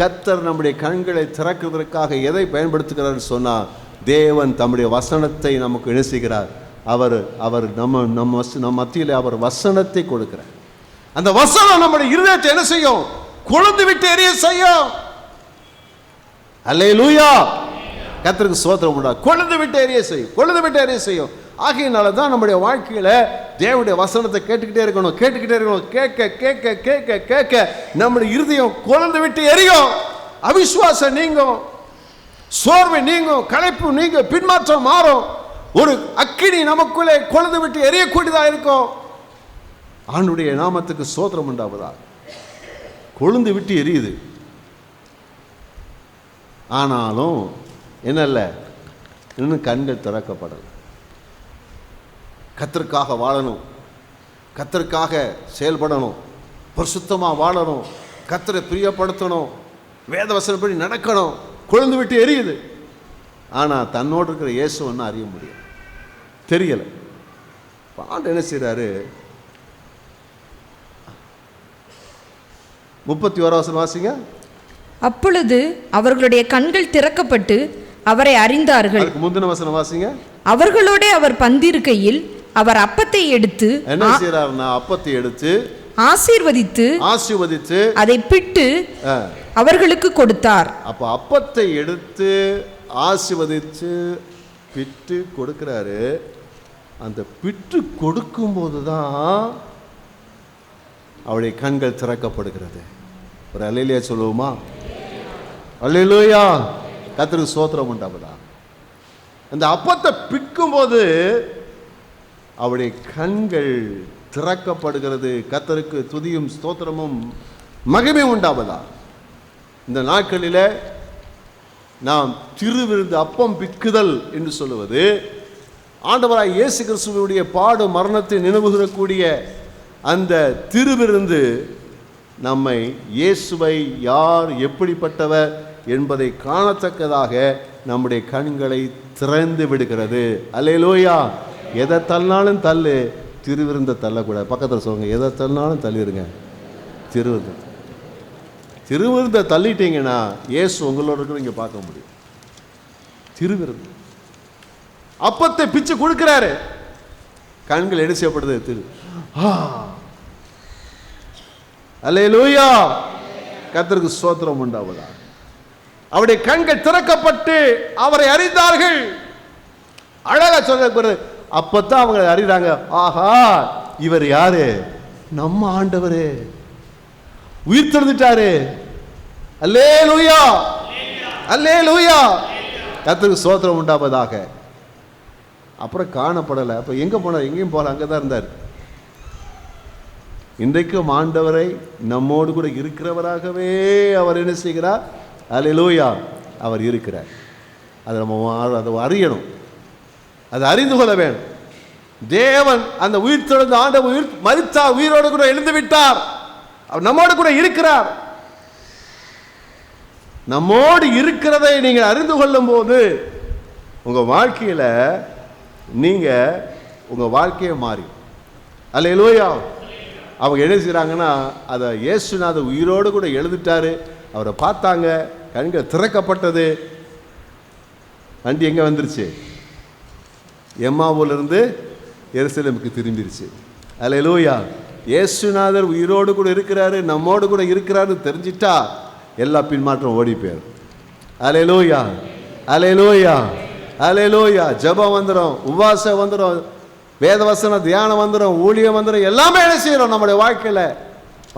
கர்த்தர் நம்முடைய கண்களை திறக்கிறதற்காக எதை பயன்படுத்துகிறார் சொன்னால், தேவன் தம்முடைய வசனத்தை நமக்கு என்ன செய்கிறார்? அவர் அவர் நம்ம மத்தியில் அவர் வசனத்தை கொடுக்கிறார். அந்த வசனம் நம்முடைய இருதயத்தை என்ன செய்யும்? கொழுந்து விட்டு எரிய செய்யும். அல்லேலூயா. கர்த்தருக்கு ஸ்தோத்திரம் உண்டா. கொழுந்து விட்டு எரிய செய்யும், கொழுந்து விட்டு எரிய செய்யும். ஆகையினால தான் நம்முடைய வாழ்க்கையில் தேவனுடைய வசனத்தை கேட்டுக்கிட்டே இருக்கணும், கேட்டுக்கிட்டே இருக்கணும். கேட்க கேட்க கேட்க கேட்க நம்முடைய இருதயம் கொழுந்து விட்டு எரியும். அவிசுவாசம் நீங்கும், சோர்வு நீங்கும், களைப்பு நீங்கும், பின்மாற்றம் மாறும். ஒரு அக்கினி நமக்குள்ளே கொழுந்து விட்டு எரியக்கூடியதாக இருக்கும். ஆண்டவருடைய நாமத்துக்கு ஸ்தோத்திரம் உண்டாவதா. கொழுந்து விட்டு எரியுது. ஆனாலும் என்னல்ல, இன்னும் கண்கள் திறக்கப்படலை. கர்த்தருக்காக வாழணும், கர்த்தருக்காக செயல்படணும், பரிசுத்தமாக வாழணும், கர்த்தரை பிரியப்படுத்தணும், வேத வசனப்படி நடக்கணும். கொழுந்து விட்டு எரியுது. ஆனால் தன்னோடு இருக்கிற இயேசு ஒன்றும் அறிய முடியாது, தெரியலை. ஆண்டு என்ன செய்கிறாரு? 31 வசனம் வாசிங்க. அப்பொழுது அவர்களுடைய கண்கள் திறக்கப்பட்டு அவரை அறிந்தார்கள். முந்தின வசனம் வாசிங்க. அவர்களோட அவர் பந்திருக்கையில் அவர் அப்பத்தை எடுத்து என்ன செய்றாருன்னா, அப்பத்தை எடுத்து ஆசீர்வதித்து அதை பிட்டு அவர்களுக்கு கொடுத்தார். அப்ப அப்பத்தை எடுத்து ஆசீர்வதித்து பிட்டு கொடுக்கிறாரு. அந்த பிட்டு கொடுக்கும் போதுதான் அவருடைய கண்கள் திறக்கப்படுகிறது. ஒரு அல்லேலூயா சொல்லுவோமா? அல்லேலூயா. கர்த்தருக்கு ஸ்தோத்திரம் உண்டாவதா. அந்த அப்பத்தை பிக்கும் போது அவருடைய கண்கள் திறக்கப்படுகிறது. கர்த்தருக்கு துதியும் ஸ்தோத்திரமும் மகிமை உண்டாவதா. இந்த நாட்களில் நாம் திருவிருந்து அப்பம் பிக்குதல் என்று சொல்லுவது ஆண்டவராய் இயேசு கிறிஸ்துவுடைய பாடு மரணத்தை நினைவுகூரக்கூடிய அந்த திருவிருந்து நம்மை இயேசுவை யார் எப்படிப்பட்டவர் என்பதை காணத்தக்கதாக நம்முடைய கண்களை திறந்து விடுகிறது. அல்லேலூயா. எதை தள்ளினாலும் தள்ளு, திருவிருந்த தள்ளக்கூடாது. பக்கத்தில் சொல்லுங்க, எதை தள்ளினாலும் தள்ளிடுங்க. திருவிருந்த தள்ளிட்டீங்கன்னா இயேசு உங்களோட கூட இங்கே பார்க்க முடியும். திருவிருந்து அப்பத்தை பிச்சு கொடுக்கிறாரு. கண்கள் என்ன செய்யப்படுது? அல்லேலூயா. கர்த்தருக்கு ஸ்தோத்திரம் உண்டாவதா. அவருடைய கண்கள் திறக்கப்பட்டு அவரை அறிந்தார்கள். அழகா சொல்ற அப்பத்தான் அவங்க அறிறாங்க, ஆஹா இவர் யாரு? நம்ம ஆண்டவரே, உயிர் திறந்துட்டாரு. அல்லேலூயா, அல்லேலூயா. கர்த்தருக்கு ஸ்தோத்திரம் உண்டாவதாக. அப்புறம் காணப்படலை. அப்போ எங்கே போனார்? எங்கேயும் போகல, அங்கே தான் இருந்தார். இன்றைக்கும் ஆண்டவரை நம்மோடு கூட இருக்கிறவராகவே அவர் என்ன செய்கிறார்? அல்லேலூயா, அவர் இருக்கிறார். அதை நம்ம அதை அறியணும், அதை அறிந்து கொள்ள வேணும். தேவன் அந்த உயிர் தெழுந்த ஆண்டவர் உயிர் மரித்தார், உயிரோடு கூட எழுந்து விட்டார். அவர் நம்மோடு கூட இருக்கிறார். நம்மோடு இருக்கிறதை நீங்கள் அறிந்து கொள்ளும் போது உங்கள் வாழ்க்கையில் நீங்கள் உங்கள் வாழ்க்கையை மாறி. அல்லேலூயா. அவங்க என்ன செய்கிறாங்கன்னா, அதை இயேசுநாதர் உயிரோடு கூட எழுதிட்டாரு. அவரை பார்த்தாங்க, கண்கள் திறக்கப்பட்டது. வண்டி எங்கே வந்துருச்சு? எம்மாவூர்லேருந்து எருசலேமுக்கு திரும்பிருச்சு. அல்லேலூயா. இயேசுநாதர் உயிரோடு கூட இருக்கிறாரு, நம்மோடு கூட இருக்கிறாருன்னு தெரிஞ்சிட்டா எல்லா பின்மாற்றம் ஓடி போயிடும். அல்லேலூயா, அல்லேலூயா, அல்லேலூயா. ஜெபம் வந்துடும், உபவாசம் வந்துடும், வேதவசன தியானம் வந்துடும், ஊழியம் வந்துடும், எல்லாமே என்ன செய்யறோம்? நம்முடைய வாழ்க்கையில்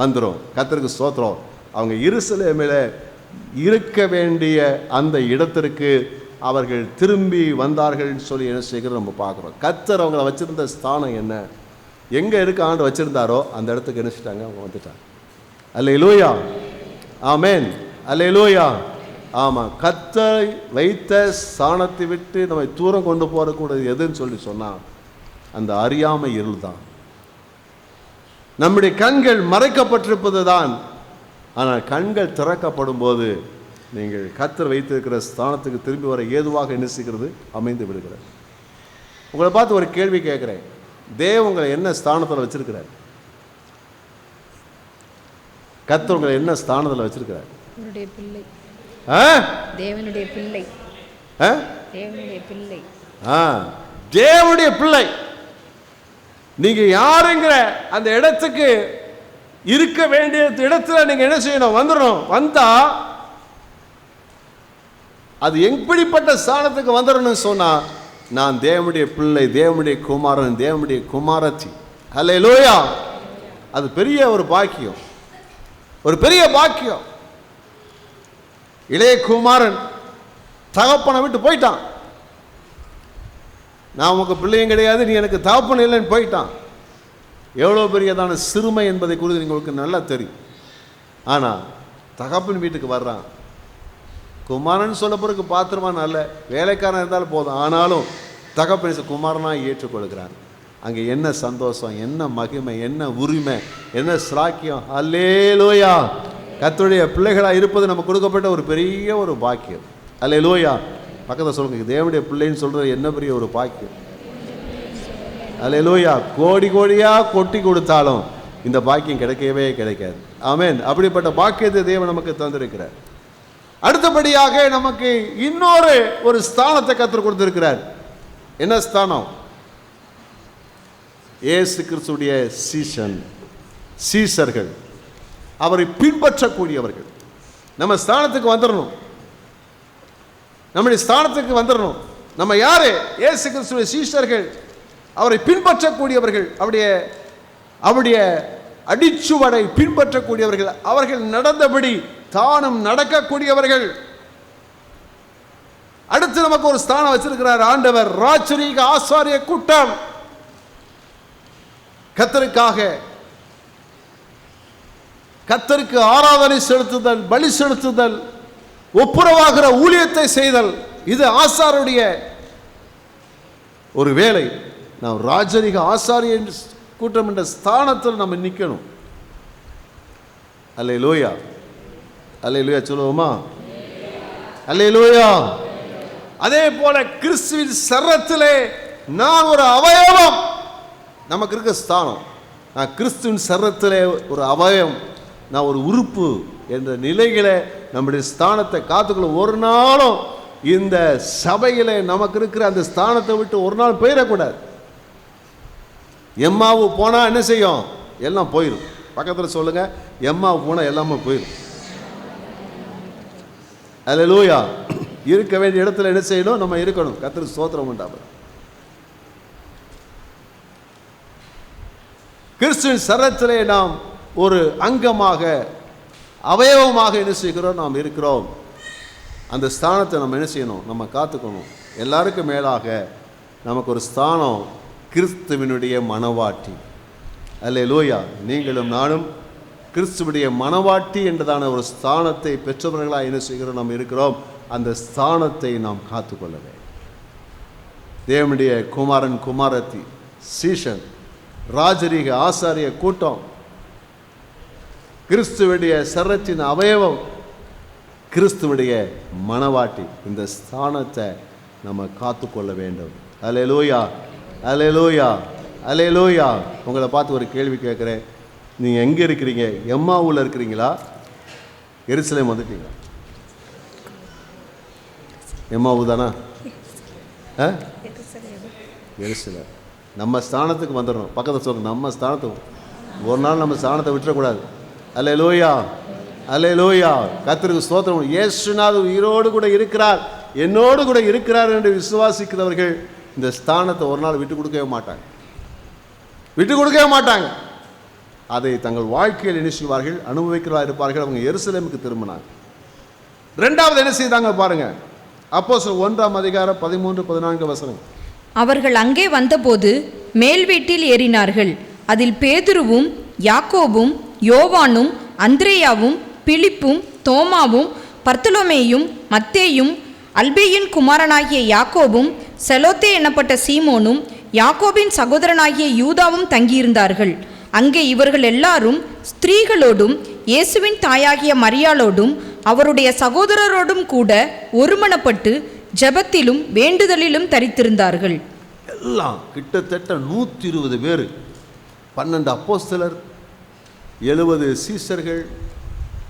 வந்துடும். கர்த்தருக்கு ஸ்தோத்திரம். அவங்க எருசலேமில் இருக்க வேண்டிய அந்த இடத்திற்கு அவர்கள் திரும்பி வந்தார்கள் சொல்லி என்ன செய்கிறோம் நம்ம பார்க்குறோம். கர்த்தர் அவங்கள வச்சிருந்த ஸ்தானம் என்ன, எங்கே இருக்க ஆண்டு வச்சிருந்தாரோ அந்த இடத்துக்கு என்ன செஞ்சிட்டாங்க? அவங்க வந்துட்டாங்க. அல்லேலூயா, ஆமென், அல்லேலூயா. ஆமாம், கர்த்தர் வைத்த ஸ்தானத்தை விட்டு நம்ம தூரம் கொண்டு போகக்கூடாது. எதுன்னு சொல்லி சொன்னால் அந்த அறியாமை இருள் தான். நம்முடைய கண்கள் மறைக்கப்பட்டிருப்பது தான். ஆனால் கண்கள் திறக்கப்படும் போது நீங்கள் கர்த்தர் வைத்திருக்கிற ஸ்தானத்துக்கு திரும்பி வர ஏதுவாக என்ன செய்கிறது? அமைந்து விடுகிறது. உங்களை பார்த்து ஒரு கேள்வி கேட்குறேன். தேவன் உங்களை என்ன ஸ்தானத்தில் வச்சிருக்கிறார்? கர்த்தர் உங்களை என்ன ஸ்தானத்தில் வச்சிருக்கிறார்? தேவனுடைய பிள்ளை. தேவனுடைய பிள்ளை. நீங்க யாருங்கிற அந்த இடத்துக்கு இருக்க வேண்டிய இடத்துல நீங்க என்ன செய்யணும்? வந்துடணும். வந்தா அது எப்படிப்பட்ட ஸ்தானத்துக்கு வந்துடணும் சொன்னா, நான் தேவனுடைய பிள்ளை, தேவனுடைய குமாரன், தேவனுடைய குமாரத்தி. அல்லேலூயா. அது பெரிய ஒரு பாக்கியம், ஒரு பெரிய பாக்கியம். இளைய குமாரன் தகப்பனை விட்டு போயிட்டான். நான் உனக்கு பிள்ளையும் கிடையாது, நீ எனக்கு தகப்பன் இல்லைன்னு போயிட்டான். எவ்வளோ பெரியதான சிறுமை என்பதை குறித்து உங்களுக்கு நல்லா தெரியும். ஆனால் தகப்பன் வீட்டுக்கு வர்றான். குமாரன் சொல்ல பிறகு பாத்திரமா நல்ல வேலைக்காரன் இருந்தாலும் போதும். ஆனாலும் தகப்பன் குமாரனாக ஏற்றுக்கொள்கிறான். அங்கே என்ன சந்தோஷம், என்ன மகிமை, என்ன உரிமை, என்ன ஸ்லாக்கியம். அல்லேலூயா. கர்த்தருடைய பிள்ளைகளாக இருப்பது நமக்கு கொடுக்கப்பட்ட ஒரு பெரிய ஒரு பாக்கியம். அல்லேலூயா. பக்கத்தில் சொல்லுங்க, தேவனுடைய பிள்ளைன்னு சொல்கிறது என்ன பெரிய ஒரு பாக்கியம். அல்லேலூயா. கோடி கோடியாக கொட்டி கொடுத்தாலும் இந்த பாக்கியம் கிடைக்கவே கிடைக்காது. ஆமென். அப்படிப்பட்ட பாக்கியத்தை தேவன் நமக்கு தந்திருக்கிறார். அடுத்தபடியாக நமக்கு இன்னொரு ஒரு ஸ்தானத்தை கர்த்தர் கொடுத்திருக்கிறார். என்ன ஸ்தானம்? இயேசு கிறிஸ்துடைய சீஷர்கள், அவரை பின்பற்றக்கூடியவர்கள். நம்ம ஸ்தானத்துக்கு வந்துடணும், நம்முடைய ஸ்தானத்துக்கு வந்துடணும். நம்ம யாரு? இயேசு கிறிஸ்துடைய சீஷர்கள், அவரை பின்பற்றக்கூடியவர்கள், அவருடைய அடிச்சுவடை பின்பற்றக்கூடியவர்கள், அவர்கள் நடந்தபடி தானும் நடக்கக்கூடியவர்கள். அடுத்து நமக்கு ஒரு ஸ்தானம் வச்சிருக்கிறார் ஆண்டவர். ராஜரீக ஆசாரிய கூட்டம், கர்த்தருக்கு ஆராதனை செலுத்துதல், பலி செலுத்துதல், ஒப்புரவாகிற ஊழியத்தை செய்தல், இது ஆசாருடைய ஒரு வேலை. நாம் ராஜரீக ஆசாரிய கூட்டம் என்ற ஸ்தானத்தில் நம்ம நிற்கணும். அல்லேலூயா, அல்லேலூயா சொல்லுவோமா? அல்லேலூயா. அதே போல கிறிஸ்துவின் சரத்திலே நான் ஒரு அவயவம். நமக்கு இருக்க ஸ்தானம், நான் கிறிஸ்துவின் சரத்திலே ஒரு அவயவம், நான் ஒரு உறுப்பு என்ற நிலையில நம்முடைய ஸ்தானத்தை காத்துக்கொள்ள. ஒரு நாளும் இந்த சபையில நமக்கு இருக்கிற அந்த ஸ்தானத்தை விட்டு ஒரு நாள் போயிடக்கூடாது. எம்மாவு போனா என்ன செய்யும்? எல்லாம் போயிடும். பக்கத்தில் சொல்லுங்க, எம்மாவு போனா எல்லாமே போயிடும். அல்லேலூயா. இருக்க வேண்டிய இடத்துல என்ன செய்யணும்? நம்ம இருக்கணும். கர்த்தருக்கு ஸ்தோத்திரம் உண்டாகும். கிறிஸ்துவின் சரத்திலே நாம் ஒரு அங்கமாக, அவயவமாக என்ன செய்கிறோம்? நாம் இருக்கிறோம். அந்த ஸ்தானத்தை நம்ம என்ன செய்யணும்? நம்ம காத்துக்கணும். எல்லாருக்கும் மேலாக நமக்கு ஒரு ஸ்தானம், கிறிஸ்துவினுடைய மனவாட்டி. அல்லேலூயா. நீங்களும் நானும் கிறிஸ்துவுடைய மனவாட்டி என்றதான ஒரு ஸ்தானத்தை பெற்றவர்களாக என்ன செய்கிறோம்? நாம் இருக்கிறோம். அந்த ஸ்தானத்தை நாம் காத்துக்கொள்ள வேண்டும். தேவனுடைய குமாரன், குமாரத்தி, சீஷன், ராஜரீக ஆசாரிய கூட்டம், கிறிஸ்துவுடைய சரத்தின் அவயவம், கிறிஸ்துவுடைய மனவாட்டி. இந்த ஸ்தானத்தை நம்ம காத்துக்கொள்ள வேண்டும். அல்லேலூயா, அல்லேலூயா, அல்லேலூயா. உங்களை பார்த்து ஒரு கேள்வி கேட்குறேன். நீங்கள் எங்கே இருக்கிறீங்க? எம்மாவூரில் இருக்கிறீங்களா? எருசலேம் வந்துட்டீங்களா? எம்மாவூ தானா? எருசலேம். நம்ம ஸ்தானத்துக்கு வந்துடணும். பக்கத்தில் சொல்லுங்க, நம்ம ஸ்தானத்துக்கு. ஒரு நாள் நம்ம ஸ்தானத்தை விட்டுறக்கூடாது. அல்லேலூயா, அல்லேலூயா. கர்த்தருக்கு ஸ்தோத்திரம். இயேசுநாதர் உயிரோடு கூட இருக்கிறார், என்னோடு கூட இருக்கிறார் என்று விசுவாசிக்கிறவர்கள் இந்த ஸ்தானத்தை ஒரு நாள் விட்டு கொடுக்கவே மாட்டாங்க. அதை தங்கள் வாழ்க்கையில் என்ன செய்வார்கள்? அனுபவிக்கிறவா இருப்பார்கள். அவங்க எருசலேமுக்கு திரும்பினாங்க. இரண்டாவது என்ன செய்தாங்க பாருங்க. அப்போஸ்தலர் 1:13-14 அவர்கள் அங்கே வந்தபோது மேல் வீட்டில் ஏறினார்கள். அதில் பேதுருவும் யாக்கோபும் யோவானும் அந்திரேயாவும் பிலிப்பும் தோமாவும் பர்த்தலோமேயும் மத்தேயும் அல்பேயின் குமாரனாகிய யாக்கோபும் செலோத்தே என்னப்பட்ட சீமோனும் யாக்கோபின் சகோதரனாகிய யூதாவும் தங்கியிருந்தார்கள். அங்கே இவர்கள் எல்லாரும் ஸ்திரீகளோடும் இயேசுவின் தாயாகிய மரியாளோடும் அவருடைய சகோதரரோடும் கூட ஒருமனப்பட்டு ஜெபத்திலும் வேண்டுதலிலும் தரித்திருந்தார்கள். எல்லாம் கிட்டத்தட்ட 120 பேர், 12 அப்போஸ்தலர், 70 சீஷர்கள்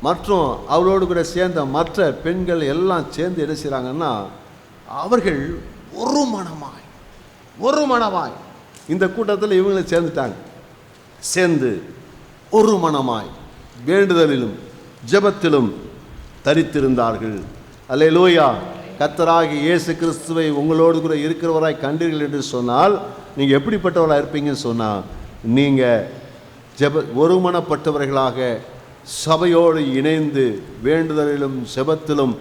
மற்றும் அவரோடு கூட சேர்ந்த மற்ற பெண்கள் எல்லாம் சேர்ந்து என்ன செய்கிறாங்கன்னா, அவர்கள் ஒரு மனமாய் இந்த கூட்டத்தில் இவங்களை சேர்ந்துட்டாங்க. சேர்ந்து ஒரு மனமாய் வேண்டுதலிலும் ஜெபத்திலும் தரித்திருந்தார்கள். அல்லேலூயா. கர்த்தராகிய இயேசு கிறிஸ்துவை உங்களோடு கூட இருக்கிறவராய் கண்டீர்கள் என்று சொன்னால் நீங்கள் எப்படிப்பட்டவர்களாக இருப்பீங்கன்னு சொன்னால், நீங்கள் ஒருமனப்பட்டவர்களாக சபையோடு இணைந்து வேண்டுதலிலும் ஜெபத்திலும்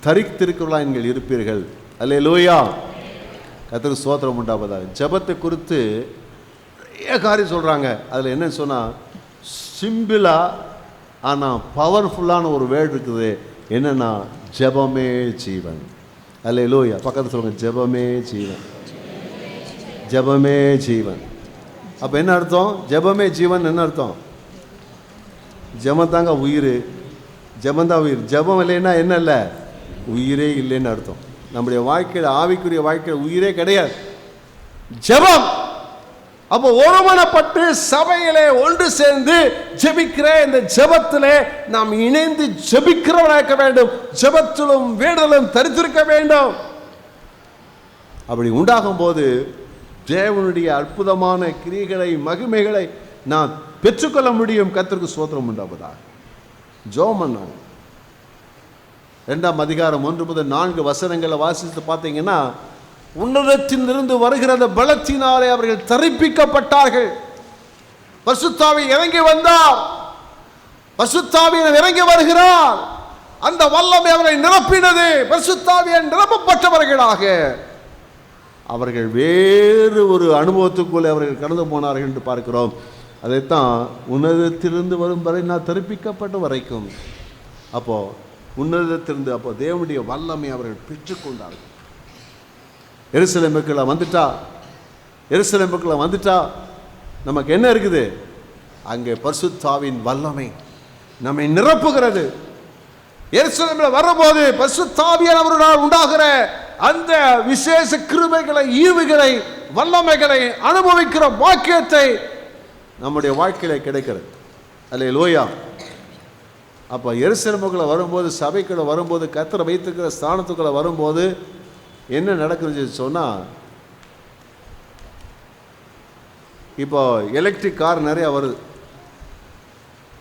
தரித்திருக்கிறவர்களாக நீங்கள் இருப்பீர்கள். அல்லேலூயா. கர்த்தருக்கு ஸ்தோத்திரம் உண்டாவதாக. ஜெபத்தை குறித்து நிறைய காரியம் சொல்கிறாங்க. அதில் என்னன்னு சொன்னால், சிம்பிளாக ஆனால் பவர்ஃபுல்லான ஒரு வேர்டு இருக்குது. என்னென்னா, ஜெபமே ஜீவன். அல்லேலூயா. பக்கத்தில் சொல்லுங்கள், ஜெபமே ஜீவன், ஜெபமே ஜீவன். அப்போ என்ன அர்த்தம்? ஜெபமே ஜீவன் என்ன அர்த்தம்? ஜெபந்தாங்க உயிர், ஜெபந்தான் உயிர். ஜெபம் இல்லைன்னா என்ன இல்லை? உயிரே இல்லைன்னு அர்த்தம். நம்முடைய வாழ்க்கையில், ஆவிக்குரிய வாழ்க்கையில் உயிரே கிடையாது. ஜெபம் அப்போ ஒருமனப்பட்டு சபையிலே ஒன்று சேர்ந்து ஜெபிக்கிற இந்த ஜெபத்திலே நாம் இணைந்து ஜெபிக்கிறவராக வேண்டும். ஜெபத்திலும் வேடலும் தரித்திருக்க வேண்டும். அப்படி உண்டாகும் போது தேவனுடைய அற்புதமான கிரியைகளை மகிமைகளை நான் பெற்றுக்கொள்ள முடியும். கர்த்தருக்கு ஸ்தோத்திரம் உண்டாவதாக. ஜெபம் பண்ணாங்க. 2ஆம் அதிகாரம் 1 முதல் 4 வசனங்களை வாசித்து பார்த்தீங்கன்னா, உன்னதத்திலிருந்து வருகிற அந்த பலத்தினாலே அவர்கள் தரிப்பிக்கப்பட்டார்கள். பரிசுத்த ஆவி இறங்கி வந்தார். பரிசுத்த ஆவியானவர் இறங்கி வருகிறார். அந்த வல்லமை அவரை நிரப்பினது. பரிசுத்த ஆவியால் நிரப்பப்பட்டவர்களாக அவர்கள் வேறு ஒரு அனுபவத்துக்குள்ளே அவர்கள் கடந்து போனார்கள் என்று பார்க்கிறோம். அதைத்தான் உன்னதத்திலிருந்து வரும் வரை நான் தரிப்பிக்கப்பட்ட வரைக்கும். அப்போ உன்னதத்திலிருந்து அப்போ தேவனுடைய வல்லமை அவர்கள் பெற்றுக்கொண்டார்கள். எருசலேமுக்குள்ள வந்துட்டா நமக்கு என்ன இருக்குது? அங்கே பரிசுத்த ஆவியின் வல்லமை நம்மை நிரப்புகிறது. எருசலேமில் வரும்போது பரிசுத்த ஆவியானவரால் உண்டாகிற அந்த விசேஷ கிருபைகளை, ஈவுகளை, வல்லமைகளை அனுபவிக்கிற வாக்கியத்தை நம்முடைய வாழ்க்கையில கிடைக்கிறது. அல்லேலூயா. அப்போ எருசலேமுக்குள்ள வரும்போது, சபைக்குள்ள வரும்போது, கர்த்தர் வைத்திருக்கிற ஸ்தானத்துக்குள்ள வரும்போது என்ன நடக்குதுன்னு சொன்னால், இப்போ எலக்ட்ரிக் கார் நிறையா வருது.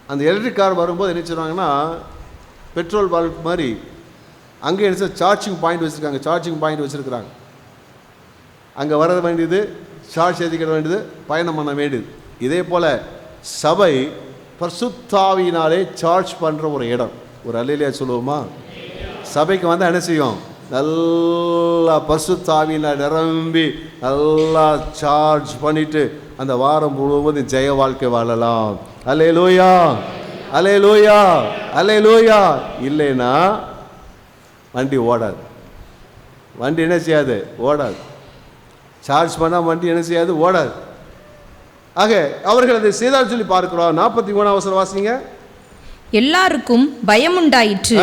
அந்த எலக்ட்ரிக் கார் வரும்போது என்ன சொல்கிறாங்கன்னா, பெட்ரோல் பல்ப் மாதிரி அங்கே என்ன சார்ஜிங் பாயிண்ட் வச்சுருக்காங்க. அங்கே வர வேண்டியது, சார்ஜ் ஏற்றிக்கிற வேண்டியது, பயணம் பண்ண வேண்டியது. இதே போல் சபை பரிசுத்த ஆவியினாலே சார்ஜ் பண்ணுற ஒரு இடம். ஒரு அல்லேலூயா சொல்லுவோமா? சபைக்கு வந்து என்ன செய்யும்? நல்லா பரிசுத்த ஆவியினால் நிரம்பி நல்லா சார்ஜ் பண்ணிட்டு அந்த வாரம் முழுவதும் ஜெய வாழ்க்கை வாழலாம். அல்லேலூயா, அல்லேலூயா, அல்லேலூயா. இல்லைன்னா வண்டி ஓடாது. வண்டி என்ன செய்யாது? ஓடாது. சார்ஜ் பண்ணால் வண்டி என்ன செய்யாது? ஓடாது. ஆக அவர்கள் அதை செய்தால் சொல்லி பார்க்கிறோம். 43 வசனம் வாசிங்க. எல்லாருக்கும் பயம் உண்டாயிற்று.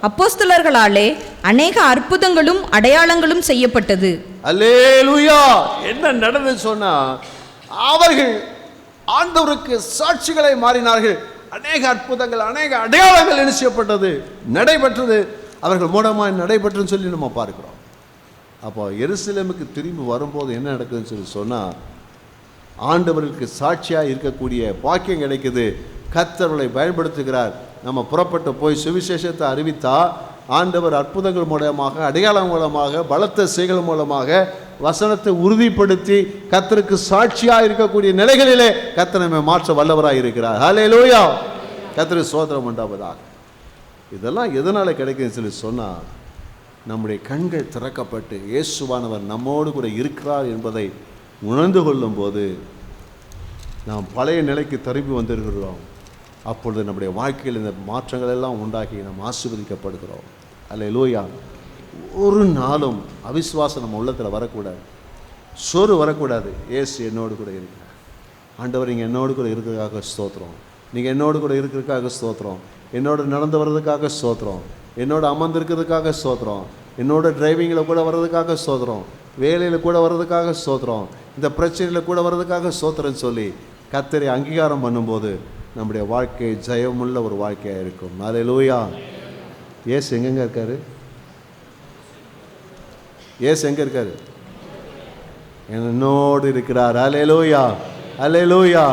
அப்போஸ்தலர்களாலே அநேக அற்புதங்களும் அடையாளங்களும் செய்யப்பட்டது. அல்லேலூயா. என்ன நடந்து சொன்னா, அவர்கள் ஆண்டவருக்கு சாட்சிகளை மாறினார்கள். அநேக அற்புதங்கள், அநேக அடையாளங்கள் என்ன செய்யப்பட்டது? நடைபெற்றது. அவர்கள் மூலமாக நடைபெற்றுன்னு சொல்லி நம்ம பார்க்கிறோம். அப்போ எருசலேமுக்கு திரும்பி வரும்போது என்ன நடக்குதுன்னு சொல்லி சொன்னால், ஆண்டவர்களுக்கு சாட்சியாக இருக்கக்கூடிய பாக்கியம் கிடைக்குது. கர்த்தர்களை பயன்படுத்துகிறார். நம்ம புறப்பட்டு போய் சுவிசேஷத்தை அறிவித்தா ஆண்டவர் அற்புதங்கள் மூலமாக, அடையாளம் மூலமாக, பலத்த செய்கள் மூலமாக வசனத்தை உறுதிப்படுத்தி கர்த்தருக்கு சாட்சியாக இருக்கக்கூடிய நிலைகளிலே கர்த்தர் நம்மை மாற்ற வல்லவராக இருக்கிறார். ஹல்லேலூயா. கர்த்தருக்கு ஸ்தோத்திரம் உண்டாவதாக. இதெல்லாம் எதனால் கிடைக்குதுன்னு சொல்லி சொன்னால், நம்முடைய கண்கள் திறக்கப்பட்டு இயேசுவானவர் நம்மோடு கூட இருக்கிறார் என்பதை உணர்ந்து கொள்ளும் போது நாம் பழைய நிலைக்கு திரும்பி வந்திருக்கிறோம். அப்பொழுது நம்முடைய வாழ்க்கையில் இந்த மாற்றங்கள் எல்லாம் உண்டாகி நாம் ஆசீர்வதிக்கப்படுகிறோம். அல்லேலூயா. ஒரு நாளும் அவிசுவாசம் நம்ம உள்ளத்தில் வரக்கூடாது, சோறு வரக்கூடாது. இயேசு என்னோடு கூட இருக்கிறார். ஆண்டவர் நீங்கள் என்னோடு கூட இருக்கிறதுக்காக ஸ்தோத்திரம். நீங்கள் என்னோடு கூட இருக்கிறதுக்காக ஸ்தோத்திரம். என்னோட நடந்து வர்றதுக்காக ஸ்தோத்திரம். என்னோட அமர்ந்திருக்கிறதுக்காக ஸ்தோத்திரம். என்னோட டிரைவிங்கில் கூட வர்றதுக்காக ஸ்தோத்திரம். வேலையில் கூட வர்றதுக்காக ஸ்தோத்திரம். இந்த பிரச்சனையில் கூட வர்றதுக்காக ஸ்தோத்திரம்னு சொல்லி கர்த்தரை அங்கீகாரம் பண்ணும்போது நம்முடைய வாழ்க்கை ஜெயமுள்ள ஒரு வாழ்க்கையாக இருக்கும். அல்லேலூயா. ஏசு எங்கெங்க இருக்காரு? ஏசு எங்கே இருக்காரு? என்னோடு இருக்கிறார். அல்லேலூயா, அல்லேலூயா,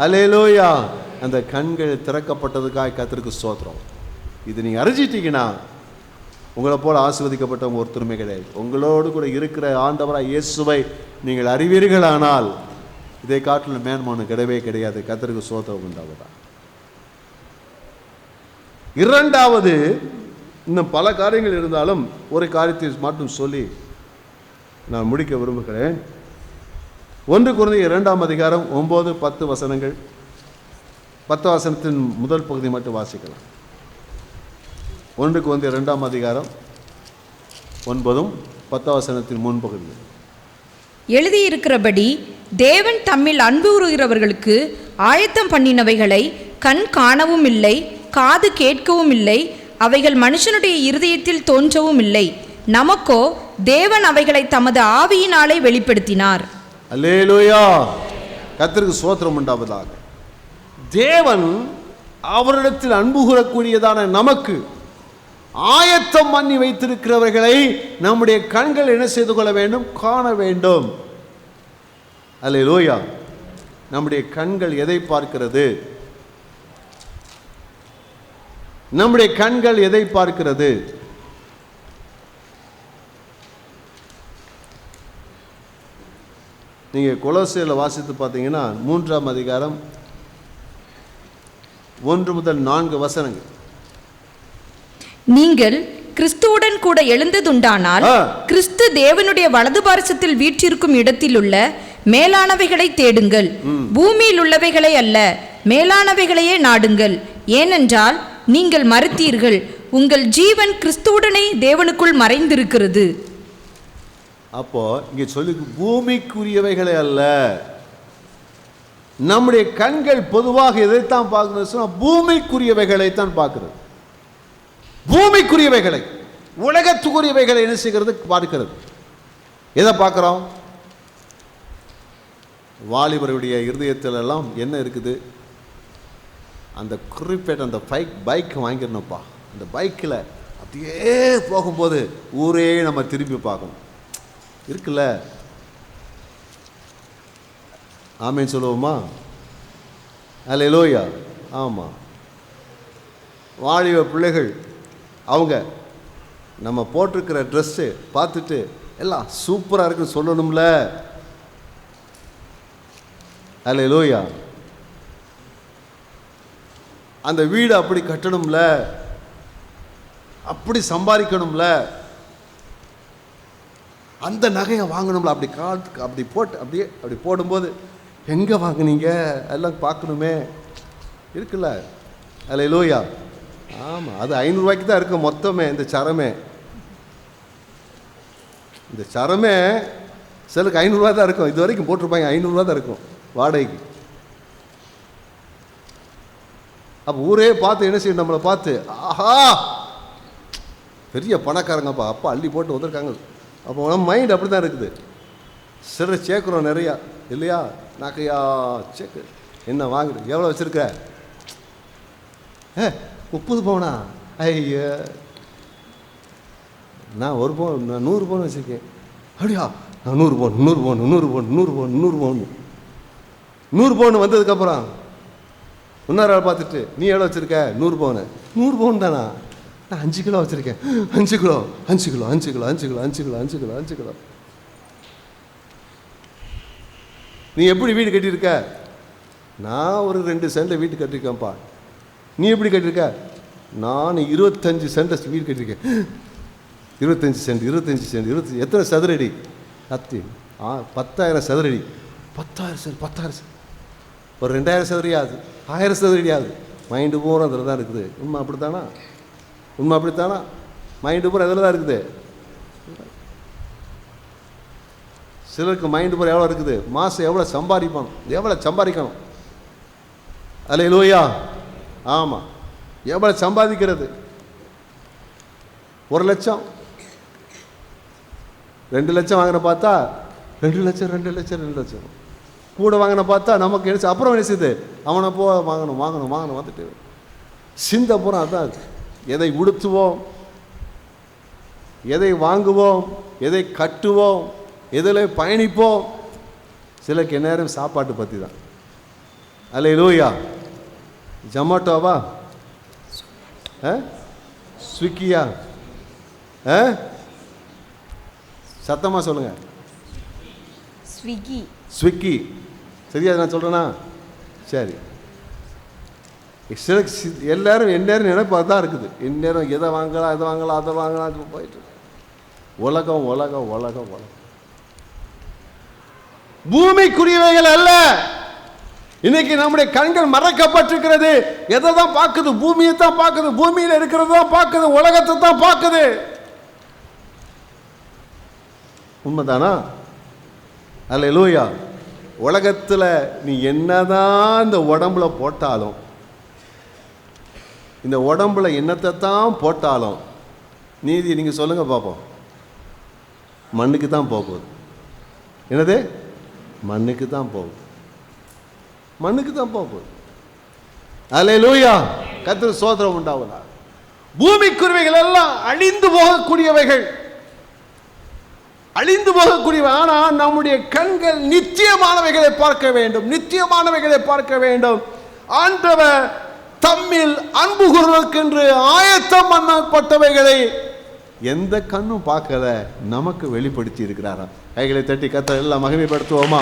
அல்லேலூயா. அந்த கண்கள் திறக்கப்பட்டதுக்காக கர்த்தருக்கு ஸ்தோத்திரம். இது நீங்கள் அறிஞ்சிட்டீங்கன்னா உங்களை போல ஆசீர்வதிக்கப்பட்டவங்க ஒருத்தருமே கிடையாது. உங்களோடு கூட இருக்கிற ஆண்டவராக இயேசுவை நீங்கள் அறிவீர்களானால் இதை காட்டிலும் மேன்மானம் கிடையவே கிடையாது. கர்த்தருக்கு ஸ்தோத்திரம் உண்டாவதா. இரண்டாவது, இன்னும் பல காரியங்கள் இருந்தாலும் ஒரு காரியத்தை மட்டும் சொல்லி நான் முடிக்க விரும்புகிறேன். 1 கொரிந்தியர் 2ஆம் அதிகாரம் 9, 10 வசனங்கள். 10 வசனத்தின் முதல் பகுதி மட்டும் வாசிக்கலாம். 1 கொரிந்தியர் 2ஆம் அதிகாரம் 9, 10 வசனத்தின் முன்பகுதி. எழுதியிருக்கிறபடி தேவன் தம்மில் அன்பு கூறுகிறவர்களுக்கு ஆயத்தம் பண்ணினவைகளை கண் காணவும் இல்லை, காது கேட்கவும் இல்லை, அவைகள் மனுஷனுடைய இருதயத்தில் தோன்றவும் இல்லை. நமக்கோ தேவன் அவைகளை தமது ஆவியினாலே வெளிப்படுத்தினார். அல்லேலூயா. கர்த்தருக்கு ஸ்தோத்திரம் உண்டாவதாக. தேவன் அவரிடத்தில் அன்பு கூறக்கூடியதான நமக்கு ஆயத்தம் பண்ணி வைத்திருக்கிறவர்களை நம்முடைய கண்கள் என்ன செய்து கொள்ள வேண்டும்? காண வேண்டும். அல்லேலூயா. நம்முடைய கண்கள் எதை பார்க்கிறது? நம்முடைய கண்கள் எதை பார்க்கிறது? நீங்க கொலோசியர்ல வாசித்து பார்த்தீங்கன்னா 3ஆம் அதிகாரம் 1 முதல் 4 வசனங்கள். நீங்கள் கிறிஸ்துவுடன் கூட எழுந்ததுண்டானால் கிறிஸ்து தேவனுடைய வலது பாரசத்தில் வீற்றிருக்கும் இடத்திலுள்ள மேலானவைகளை தேடுங்கள், பூமியில் உள்ளவைகளை அல்ல, மேலானவைகளையே நாடுங்கள். ஏனென்றால் நீங்கள் மறுத்தீர்கள், உங்கள் ஜீவன் கிறிஸ்துவுடனே தேவனுக்குள் மறைந்திருக்கிறது. அப்போ இங்கே சொல்லி பூமிக்குரியவைகளை அல்ல. நம்முடைய கண்கள் பொதுவாக எதைத்தான் பார்க்கிறது? பூமிக்குரியவைகளைத்தான் பார்க்கிறது. பூமிக்குரியவைகளை, உலகத்துக்குரியவைகளை என்ன செய்கிறது? பார்க்கிறது. எதை பார்க்கிறோம்? வாலிபருடைய இருதயத்தில் எல்லாம் என்ன இருக்குது? அந்த குறிப்பிட்ட அந்த பைக் வாங்கிடணும்ப்பா. அந்த பைக்கில் அப்படியே போகும்போது ஊரே நம்ம திரும்பி பார்க்கணும் இருக்குல்ல. ஆமேன்னு சொல்லுவோமா? அல்லேலூயா. ஆமாம். வாலிப பிள்ளைகள் அவங்க நம்ம போட்டிருக்கிற ட்ரெஸ்ஸு பார்த்துட்டு எல்லாம் சூப்பராக இருக்குன்னு சொல்லணும்ல. அல்லேலூயா. அந்த வீடு அப்படி கட்டணும்ல, அப்படி சம்பாதிக்கணும்ல, அந்த நகையை வாங்கணும்ல. அப்படி போட்டு அப்படி போடும்போது எங்கே வாங்கினீங்க எல்லாம் பார்க்கணுமே இருக்குல்ல. அல்லேலூயா. ஆமாம். அது 500 ரூபாய்க்கு தான் இருக்கும் மொத்தமே. இந்த சரமே சிலருக்கு 500 ரூபா தான் இருக்கும். இது வரைக்கும் போட்டிருப்பாங்க 500 ரூபா தான் இருக்கும் வாடகைக்கு. அப்போ ஊரே பார்த்து என்ன செய்யணும்? நம்மளை பார்த்து ஆஹா பெரிய பணக்காரங்கப்பா, அப்பா அள்ளி போட்டு வந்திருக்காங்க. அப்போ நம்ம மைண்ட் அப்படி தான் இருக்குது. சிலர் சேர்க்குறோம் நிறையா இல்லையா? நாக்கையா சேர்க்கு என்ன வாங்குது? எவ்வளோ வச்சுருக்க? 30 பவுனா? ஐயா நான் 1 பவுன், நான் 100 பவுன் வச்சுருக்கேன். அப்படியா? நான் 100 பவுன் வந்ததுக்கப்புறம் இன்னொரு ஆள் பார்த்துட்டு நீ எவ்வளோ வச்சுருக்க? 100 பவுனு. 100 பவுன் தானா? நான் 5 கிலோ வச்சுருக்கேன். 5 கிலோ. நீ எப்படி வீடு கட்டியிருக்க? நான் ஒரு 2 சென்ட் வீடு கட்டியிருக்கேன்ப்பா. நீ எப்படி கட்டியிருக்க? நான் 25 சென்ட் வீடு கட்டியிருக்கேன். 25 சென்ட் எத்தனை சதுரடி? 10,000 சதுரடி. 10,000 சென்ட் ஒரு 2,000 சதுரடி ஆகுது, 1000 சதுரடி ஆகுது. மைண்டு பூரா அதில் தான் இருக்குது. உண்மை அப்படித்தானா? மைண்டு பூரா அதில் தான் இருக்குது. சிலருக்கு மைண்டு பூரா எவ்வளோ இருக்குது? மாதம் எவ்வளோ சம்பாதிக்கணும்? அல்லேலூயா. ஆமாம். எவ்வளோ சம்பாதிக்கிறது? 1 லட்சம் 2 லட்சம் வாங்கின பார்த்தா 2 லட்சம் கூட வாங்கின பார்த்தா நமக்கு என்ன? அப்புறம் என்ன செய்யுது? அவனை வாங்கணும் வந்துட்டு சிந்த பூரா அதான் இருக்கு. எதை உடுத்துவோம், எதை வாங்குவோம், எதை கட்டுவோம், எதில் பயணிப்போம். சிலருக்கு எந்நேரம் சாப்பாட்டு பற்றி தான். அல்லேலூயா. ஜொமேட்டோவா? ஸ்விக்கியா? சத்தமாக சொல்லுங்க. ஸ்விக்கி. சரியா நான் சொல்கிறேன்னா? சரி. எல்லாரும் எந்நேரம் நினைப்பா தான் இருக்குது. எந்நேரம் எதை வாங்கலாம், அதை வாங்கலாம் போயிட்டு உலகம். பூமிக்குரியவைகள் அல்ல. இன்னைக்கு நம்முடைய கண்கள் மறைக்கப்பட்டிருக்கிறது. எதை தான் பார்க்குது? பூமியை தான் பார்க்குது. பூமியில் இருக்கிறது தான் பார்க்குது. உலகத்தை தான் பார்க்குது. உண்மைதானா? அல்லேலூயா. உலகத்தில் நீ என்னதான் இந்த உடம்புல போட்டாலும், இந்த உடம்புல என்னத்தை தான் போட்டாலும், நீதி நீங்கள் சொல்லுங்க பார்ப்போம், மண்ணுக்கு தான் போகுது. என்னது? மண்ணுக்கு தான் போகுது. மண்ணுக்கு தான் போகுது. அல்லேலூயா, கர்த்தருக்கு ஸ்தோத்திரம் உண்டாவதா. பூமிக்குருவிகள் எல்லாம் அழிந்து போகக்கூடியவைகள், அழிந்து போகக்கூடியவை. ஆனால் நம்முடைய கண்கள் நித்தியமானவைகளை பார்க்க வேண்டும், நித்தியமானவைகளை பார்க்க வேண்டும். ஆண்டவர் தம்மில் அன்பு கூறுவதற்கென்று ஆயத்தம் பண்ணப்பட்டவைகளை எந்த கண்ணும் பார்க்கல, நமக்கு வெளிப்படுத்தி இருக்கிறாரா? கைகளை தட்டி கர்த்தரை எல்லாம் மகிமைப்படுத்துவோமா?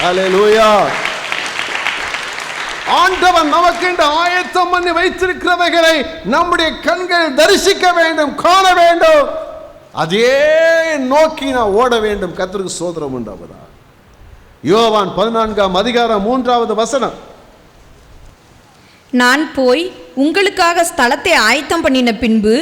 அல்லேலூயா. ஆண்டவன் நமக்கு ஆயத்தம் பண்ணி வைத்திருக்கிறவைகளை நம்முடைய கண்கள் தரிசிக்க வேண்டும், காண வேண்டும். அதே நோக்கி நான் ஓட வேண்டும். கர்த்தருக்கு ஸ்தோத்திரம் உண்டாவதா. யோவான் 14ஆம் அதிகாரம் 3வது வசனம். நான் போய் உங்களுக்காக ஸ்தலத்தை ஆயத்தம் பண்ணின பின்பு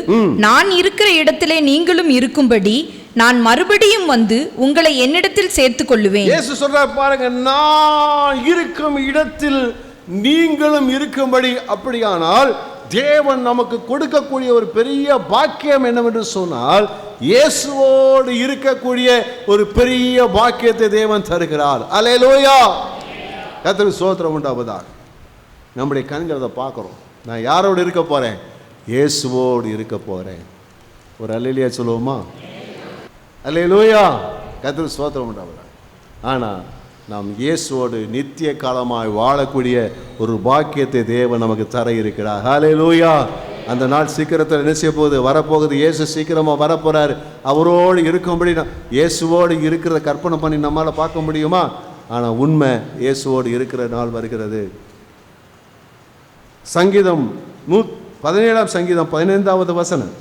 நான் இருக்கிற இடத்திலே நீங்களும் இருக்கும்படி நான் மறுபடியும் வந்து உங்களை என்னிடத்தில் சேர்த்துக் கொள்ளுவேன். இயேசு சொல்றார் பாருங்க, நான் இருக்கும் இடத்தில் நீங்களும் இருக்கும்படி. அப்படியானால் தேவன் நமக்கு கொடுக்கக்கூடிய ஒரு பெரிய பாக்கியம் என்னவென்று சொன்னால், இயேசுவோடு இருக்கக்கூடிய ஒரு பெரிய பாக்கியத்தை தேவன் தருகிறார். அல்லேலூயா, கர்த்தருக்கு ஸ்தோத்திரம் உண்டாவதாக. நம்முடைய கண்கள் அதை பார்க்குறோம். நான் யாரோடு இருக்க போகிறேன்? இயேசுவோடு இருக்க போகிறேன். ஒரு அல்லேலூயா சொல்லுவோமா? அல்லேலூயா, கர்த்தருக்கு ஸ்தோத்திரம் உண்டாவதாக. ஆனால் நாம் இயேசுவோடு நித்திய காலமாய் வாழக்கூடிய ஒரு பாக்கியத்தை தேவன் நமக்கு தர இருக்கிறார். அல்லேலூயா. அந்த நாள் சீக்கிரத்தில் என்ன செய்ய போகுது? வரப்போகுது. இயேசு சீக்கிரமாக வரப்போகிறார். அவரோடு இருக்கும்படி இயேசுவோடு இருக்கிறத கற்பனை பண்ணி நம்மளால் பார்க்க முடியுமா? ஆனால் உண்மை இயேசுவோடு இருக்கிற நாள் வருகிறது. சங்கீதம் 17ஆம் சங்கீதம் 15வது வசனம்.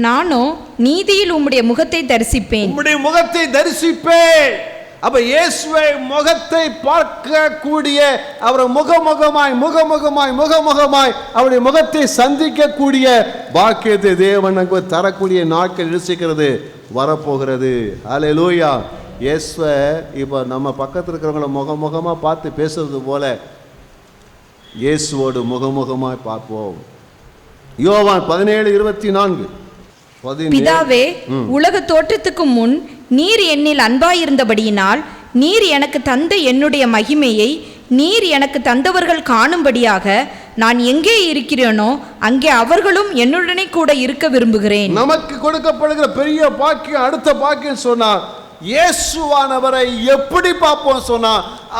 நானோ நீதியில் உம்முடைய முகத்தை தரிசிப்பேன். உம்முடைய முகத்தை தரிசிப்பேன். அப்ப இயேசுவை முகத்தை பார்க்கக்கூடிய, அவரை முகமுகமாய் அவருடைய முகத்தை சந்திக்கக்கூடிய பாக்கியத்தை தேவன் தரக்கூடிய நாட்கள் யோசிக்கிறது வரப்போகிறது. அல்லேலூயா. இயேசுவை இப்போ நம்ம பக்கத்தில் இருக்கிறவங்கள முகமுகமாக பார்த்து பேசுறது போல இயேசுவோடு முகமுகமாய் பார்ப்போம். யோவான் 17:24. பிதாவே, உலக தோற்றத்துக்கு முன் நீர் என்னில் அன்பாயிருந்தபடியினால் நீர் எனக்கு தந்த என்னுடைய மகிமையை நீர் எனக்கு தந்தவர்கள் காணும்படியாக நான் எங்கே இருக்கிறேனோ அங்கே அவர்களும் என்னுடனே கூட இருக்க விரும்புகிறேன். நமக்கு கொடுக்கப்படுகிற பெரிய பாக்கியம், அடுத்த பாக்கியம் சொன்னார், இயேசுவானவரை எப்படி பார்ப்போம் சொன்னா,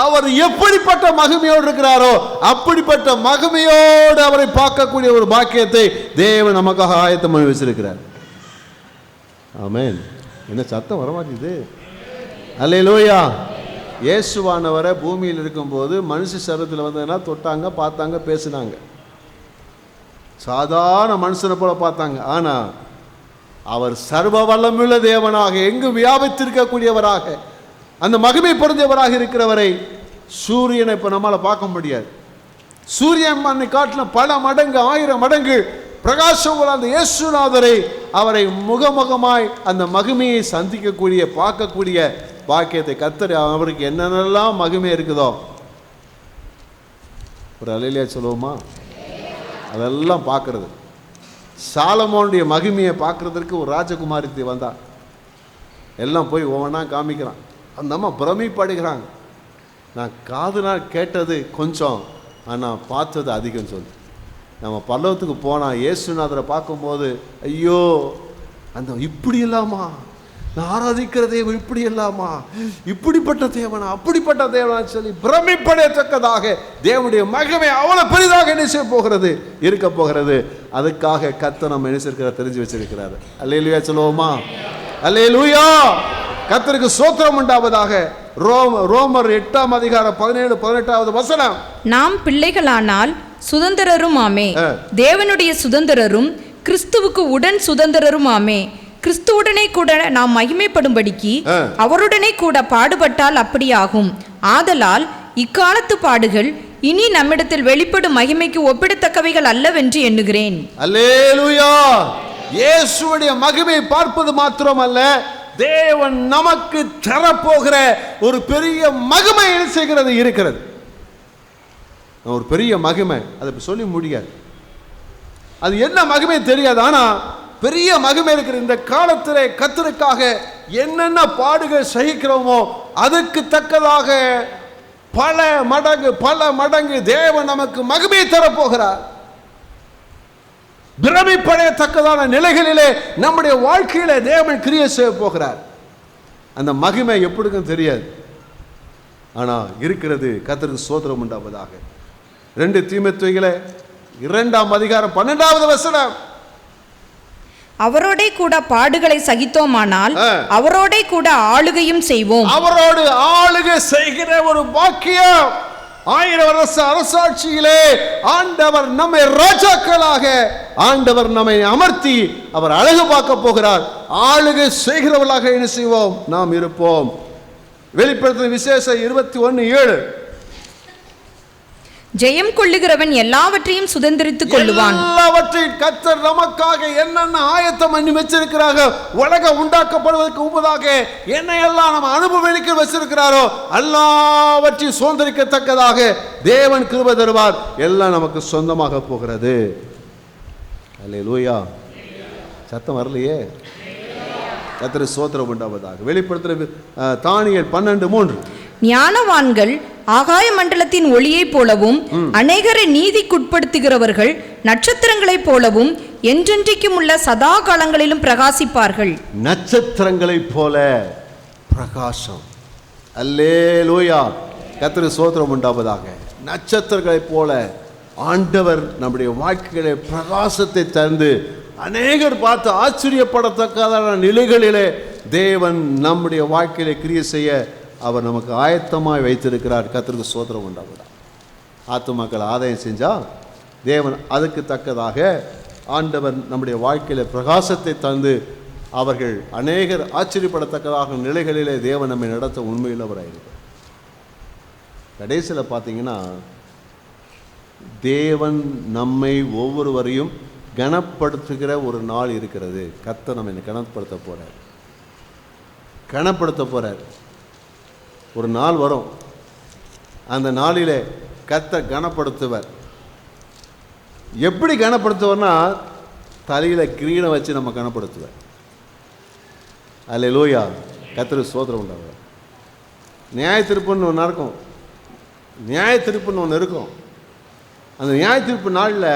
அவர் எப்படிப்பட்ட மகிமையோடு இருக்கிறாரோ அப்படிப்பட்ட மகிமையோடு அவரை பார்க்கக்கூடிய ஒரு பாக்கியத்தை தேவன் நமக்காக ஆயத்தம் பண்ணி வச்சிருக்கிறார். ஆமென். என்ன சத்தம் வரமாட்டேங்குது? அல்லேலூயா. இயேசுவானவரை பூமியில் இருக்கும்போது மனுஷ சரீரத்தில் வந்ததுன்னா தொட்டாங்க, பார்த்தாங்க, பேசினாங்க. சாதாரண மனுஷனை போல பார்த்தாங்க. ஆனால் அவர் சர்வ வல்லமுள்ள தேவனாக, எங்கு வியாபித்திருக்கக்கூடியவராக, அந்த மகிமை பொருந்தியவராக இருக்கிறவரை சூரியனை இப்போ நம்மளால் பார்க்க முடியாது. சூரியன் மண்ணை காட்டிலும் பல மடங்கு, 1000 மடங்கு பிரகாசம் அந்த இயேசுநாதரை, அவரை முகமுகமாய் அந்த மகிமையை சந்திக்கக்கூடிய, பார்க்கக்கூடிய பாக்கியத்தை கர்த்தர் அவருக்கு என்னென்னலாம் மகிமை இருக்குதோ, ஒரு அல்லேலூயா சொல்லுவோமா? அதெல்லாம் பார்க்கறது. சாலமோனுடைய மகிமையை பார்க்கறதற்கு ஒரு ராஜகுமாரி வந்தார். எல்லாம் போய் ஒவ்வொன்றா காமிக்கிறான். அந்த அம்மா பிரமிப்படுகிறாங்க. நான் காதுனால் கேட்டது கொஞ்சம், ஆனால் பார்த்தது அதிகம் சொல்லு. நம்ம பல்லவத்துக்கு போனால் இயேசுநாதரை பார்க்கும்போது, ஐயோ அந்த இப்படி இல்லாமா, நான் ஆராதிக்கிற தேவன் இப்படி இல்லாமா, இப்படிப்பட்ட தேவனா, அப்படிப்பட்ட தேவனான்னு சொல்லி பிரமிப்படையத்தக்கதாக தேவனுடைய மகிமை அவ்வளவு பெரிதாக என்ன செய்ய போகிறது, இருக்க போகிறது. அதுக்காக கர்த்தர் நம்ம என்ன செய்யறார் தெரிஞ்சு வச்சிருக்கிறாரு. அல்லேலூயா சொல்லுவோமா? அல்லேலூயா. கர்த்தருக்கு ஸ்தோத்திரம் உண்டாவதாக. ரோமர் 8ஆம் அதிகாரம் 17-18வது வசனம். நாம் பிள்ளைகளானால் சுதந்திரரும் ஆமே, தேவனுடைய சுதந்திரரும் கிறிஸ்துவுக்கு உடன் சுதந்திரரும் ஆமே. கிறிஸ்துவுடனே கூட நாம் மகிமைப்படும்படிக்கு அவருடனே கூட பாடுபட்டால் அப்படியாகும். ஆதலால் இக்காலத்து பாடுகள் இனி நம்மிடத்தில் வெளிப்படும் மகிமைக்கு ஒப்பிடத்தக்கவைகள் அல்லவென்று எண்ணுகிறேன். அல்லேலூயா. இயேசுவுடைய மகிமை பார்ப்பது மாத்திரமல்ல, தேவன் நமக்கு தரப்போகிற ஒரு பெரிய மகிமை என்ன செய்கிறது இருக்கிறது. ஒரு பெரிய மகிமை, அதை சொல்லி முடியாது. அது என்ன மகிமை தெரியாது. ஆனா பெரிய மகிமை இருக்கிற இந்த காலத்திலே கர்த்தருக்காக என்னென்ன பாடுகள் சகிக்கிறோமோ அதுக்கு தக்கதாக பல மடங்கு தேவன் நமக்கு மகிமை தரப்போகிறார். பிரமிப்படையத்தக்கதான நிலைகளிலே நம்முடைய வாழ்க்கையில தேவன் கிரியை செய்ய போகிறார். அந்த மகிமை எப்படிக்கும் தெரியாது, ஆனா இருக்கிறது. கர்த்தருக்கு ஸ்தோத்திரம் உண்டாவதாக. 2 தீமோத்தேயுவிலே 2ஆம் அதிகாரம் 12வது வசனம். அவரோடே கூட பாடுகளை சகித்தோமானால் அவரோடே கூட ஆளுகையும் செய்வோம். அவரோடு ஆளுகை செய்கிற ஒரு பாக்கியம். 1000 வருஷ அரசாட்சியிலே ஆண்டவர் நம்மை ராஜாக்களாக, ஆண்டவர் நம்மை அமர்த்தி அவர் அழகு பார்க்க போகிறார். ஆளுகை செய்கிறவர்களாக என்ன செய்வோம்? நாம் இருப்போம். வெளிப்படுத்தின விசேஷம் 21:7. ஜெயம் கொள்ளுகிறவன் எல்லாவற்றையும் சுதந்திரித்துக் கொள்ளுவான். எல்லாவற்றையும் கர்த்தர் நமக்காக என்னென்ன ஆயத்தம் பண்ணி வச்சிருக்கிறாங்க, உலகம் உண்டாக்கப்படுவதற்கு முன்பதாக என்னையெல்லாம் நம்ம அனுபவிக்க வச்சிருக்கிறாரோ எல்லாவற்றையும் சுதந்திரிக்கத்தக்கதாக தேவன் கிருபை தருவார். எல்லாம் நமக்கு சொந்தமாக போகிறது. அல்லேலூயா. சத்தம் வரலையே. கர்த்தருக்கு ஸ்தோத்திரம் உண்டாவதாக. வெளிப்படுத்தின தானியேல் 12:3. ஞானவான்கள் ஆகாய மண்டலத்தின் ஒளியைப் போலவும் அநேகரை நீதிக்குட்படுத்துகிறவர்கள் நட்சத்திரங்களைப் போலவும் என்றென்றைக்கும் உள்ள சதா காலங்களிலும் பிரகாசிப்பார்கள். நட்சத்திரங்களைப் போல பிரகாசம். அல்லேலூயா. கர்த்தருக்கு ஸ்தோத்திரம் உண்டாவதாக. நட்சத்திரங்களைப் போல ஆண்டவர் நம்முடைய வாழ்க்கையிலே பிரகாசத்தை தந்து அநேகர் பார்த்து ஆச்சரியப்படத்தக்கதான நிலைகளிலே தேவன் நம்முடைய வாழ்க்கையிலே கிரியை செய்ய அவர் நமக்கு ஆயத்தமாய் வைத்திருக்கிறார். கர்த்தருக்கு ஸ்தோத்திரம் உண்டாவதாக. ஆத்துமாக்கள் ஆதாயம் செஞ்சா தேவன் அதுக்கு தக்கதாக ஆண்டவர் நம்முடைய வாழ்க்கையில பிரகாசத்தை தந்து அவர்கள் அநேகர் ஆச்சரியப்படத்தக்கதாக நிலைகளிலே தேவன் நம்மை நடத்த உண்மையுள்ளவராயிருக்கிறார். கடைசியில் பார்த்தீங்கன்னா தேவன் நம்மை ஒவ்வொருவரையும் கனப்படுத்துகிற ஒரு நாள் இருக்கிறது. கர்த்தர் நம்மை கனப்படுத்த போறார். ஒரு நாள் வரும், அந்த நாளிலே கர்த்தர் கனப்படுத்துவர். எப்படி கனப்படுத்துவர்னா தலையில கிரீடம் வச்சு நம்ம கனப்படுத்துவர். அல்லேலூயா. கர்த்தருக்கு ஸ்தோத்திரம் உண்டாகும். நியாய தீர்ப்புன்னு ஒன்று இருக்கும். நியாய தீர்ப்புன்னு ஒன்று இருக்கும். அந்த நியாய தீர்ப்பு நாளில்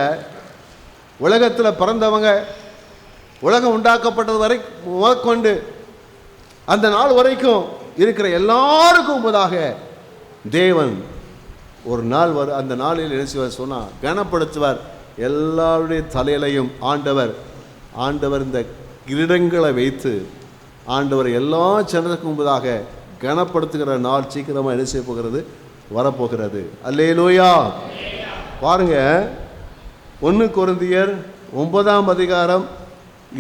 உலகத்தில் பிறந்தவங்க, உலகம் உண்டாக்கப்பட்டது வரை முதற்கொண்டு அந்த நாள் வரைக்கும் இருக்கிற எல்லாருக்கும் முன்பதாக தேவன் ஒரு நாள் வரும். அந்த நாளில் என்ன செய்வார் சொன்னால் கனப்படுத்துவார். எல்லாருடைய தலையிலையும் ஆண்டவர் இந்த கிரீடங்களை வைத்து ஆண்டவர் எல்லா ஜனத்துக்கும் முன்பதாக கனப்படுத்துகிற நாள் சீக்கிரமாக என்ன செய்ய போகிறது? வரப்போகிறது. அல்லேலூயா. பாருங்க, 1 கொரிந்தியர் 9ஆம் அதிகாரம்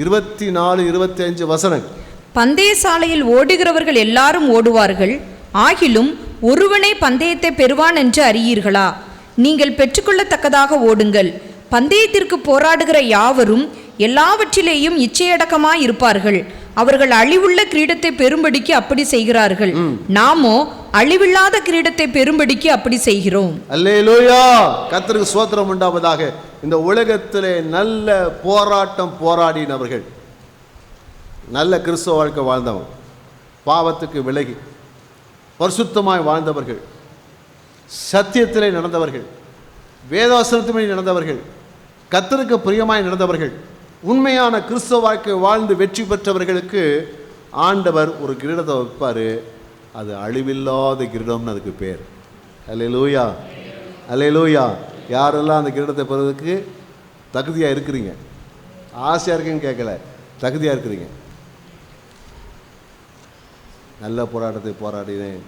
24-25 வசனங்கள். பந்தய சாலையில் ஓடுகிறவர்கள் எல்லாரும் ஓடுவார்கள், ஆகிலும் ஒருவனே பந்தயத்தை பெறுவான் என்று அறியீர்களா? நீங்கள் பெற்றுக்கொள்ளத்தக்கதாக ஓடுங்கள். பந்தயத்திற்கு போராடுகிற யாவரும் எல்லாவற்றிலேயும் இச்சையடக்கமாய் இருப்பார்கள். அவர்கள் அழிவுள்ள கிரீடத்தை பெறும்படிக்கு அப்படி செய்கிறார்கள், நாமோ அழிவில்லாத கிரீடத்தை பெறும்படிக்கு அப்படி செய்கிறோம். அல்லேலூயா. கர்த்தருக்கு ஸ்தோத்திரம் உண்டாவதாக. இந்த உலகத்திலே நல்ல போராட்டம் போராடினவர்கள், நல்ல கிறிஸ்தவ வாழ்க்கை வாழ்ந்தவன், பாவத்துக்கு விலகி பரிசுத்தமாய் வாழ்ந்தவர்கள், சத்தியத்திலே நடந்தவர்கள், வேதாசனத்தின்படி நடந்தவர்கள், கர்த்தருக்கு பிரியமாய் நடந்தவர்கள், உண்மையான கிறிஸ்தவ வாழ்க்கை வாழ்ந்து வெற்றி பெற்றவர்களுக்கு ஆண்டவர் ஒரு கிரீடத்தை வைப்பார். அது அழிவில்லாத கிரீடம்னு அதுக்கு பேர். அல்லேலூயா. அல்லேலூயா. யாரெல்லாம் அந்த கிரீடத்தை பெறுவதற்கு தகுதியாக இருக்கிறீங்க? ஆசையாக இருக்குன்னு கேட்கல, தகுதியாக இருக்கிறீங்க. நல்ல போராட்டத்தை போராடினேன்.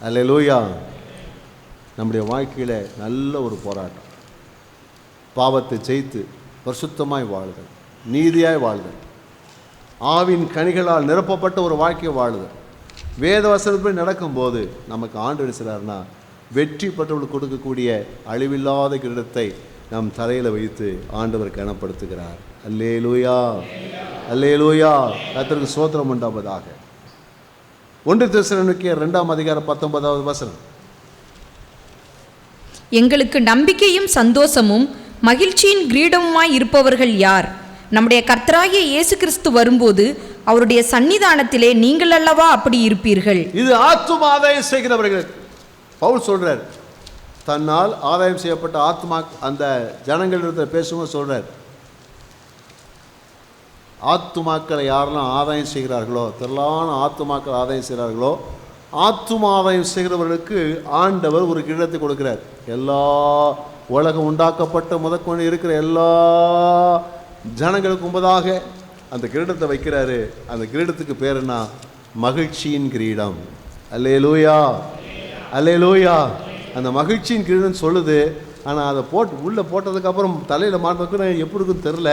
அல்லேலூயா. நம்முடைய வாழ்க்கையில் நல்ல ஒரு போராட்டம். பாவத்தை ஜெயித்து பரிசுத்தமாய் வாழுதல், நீதியாய் வாழுதல், ஆவின் கனிகளால் நிரப்பப்பட்ட ஒரு வாழ்க்கையை வாழுதல், வேத வசனப்படி நடக்கும்போது நமக்கு ஆண்டு செய்கிறார்னா வெற்றி பெற்றவர்களுக்கு கொடுக்கக்கூடிய அழிவில்லாத கிரீடத்தை நம் தலையில் வைத்து ஆண்டவர் கனப்படுத்துகிறார். அல்லேலூயா. அல்லேலூயா. கர்த்தருக்கு ஸ்தோத்திரம் உண்டாவதாக. 1 தெசலோனிக்கேயர் 2ஆம் அதிகாரம் 19வது வசனம். எங்களுக்கு நம்பிக்கையும் சந்தோஷமும் மகிழ்ச்சியின் கிரீடமுமாய் இருப்பவர்கள் யார்? நம்முடைய கர்த்தராகிய இயேசு கிறிஸ்து வரும்போது அவருடைய சன்னிதானத்திலே நீங்கள் அல்லவா அப்படி இருப்பீர்கள். இது ஆத்தும ஆதாயம் செய்கிறவர்கள். பவுல் சொல்றார், தன்னால் ஆதாயம் செய்யப்பட்ட ஆத்மா அந்த ஜனங்களிடத்தில் பேசும்போது சொல்றார், ஆத்துமாக்களை யாரெல்லாம் ஆதாயம் செய்கிறார்களோ, திரளான ஆத்துமாக்கள் ஆதாயம் செய்கிறார்களோ, ஆத்தும ஆதாயம் செய்கிறவர்களுக்கு ஆண்டவர் ஒரு கிரீடத்தை கொடுக்கிறார். எல்லா உலகம் உண்டாக்கப்பட்ட முதற்கொண்டு இருக்கிற எல்லா ஜனங்களுக்கு முன்பதாக அந்த கிரீடத்தை வைக்கிறாரு. அந்த கிரீடத்துக்கு பேர் என்ன? மகிழ்ச்சியின் கிரீடம். அல்லேலூயா, அல்லேலூயா. அந்த மகிழ்ச்சியின் கிரீடம் சொல்லுது. ஆனால் அதை உள்ளே போட்டதுக்கப்புறம் தலையில் மாட்டினதுக்கு எப்படி இருக்குன்னு தெரில,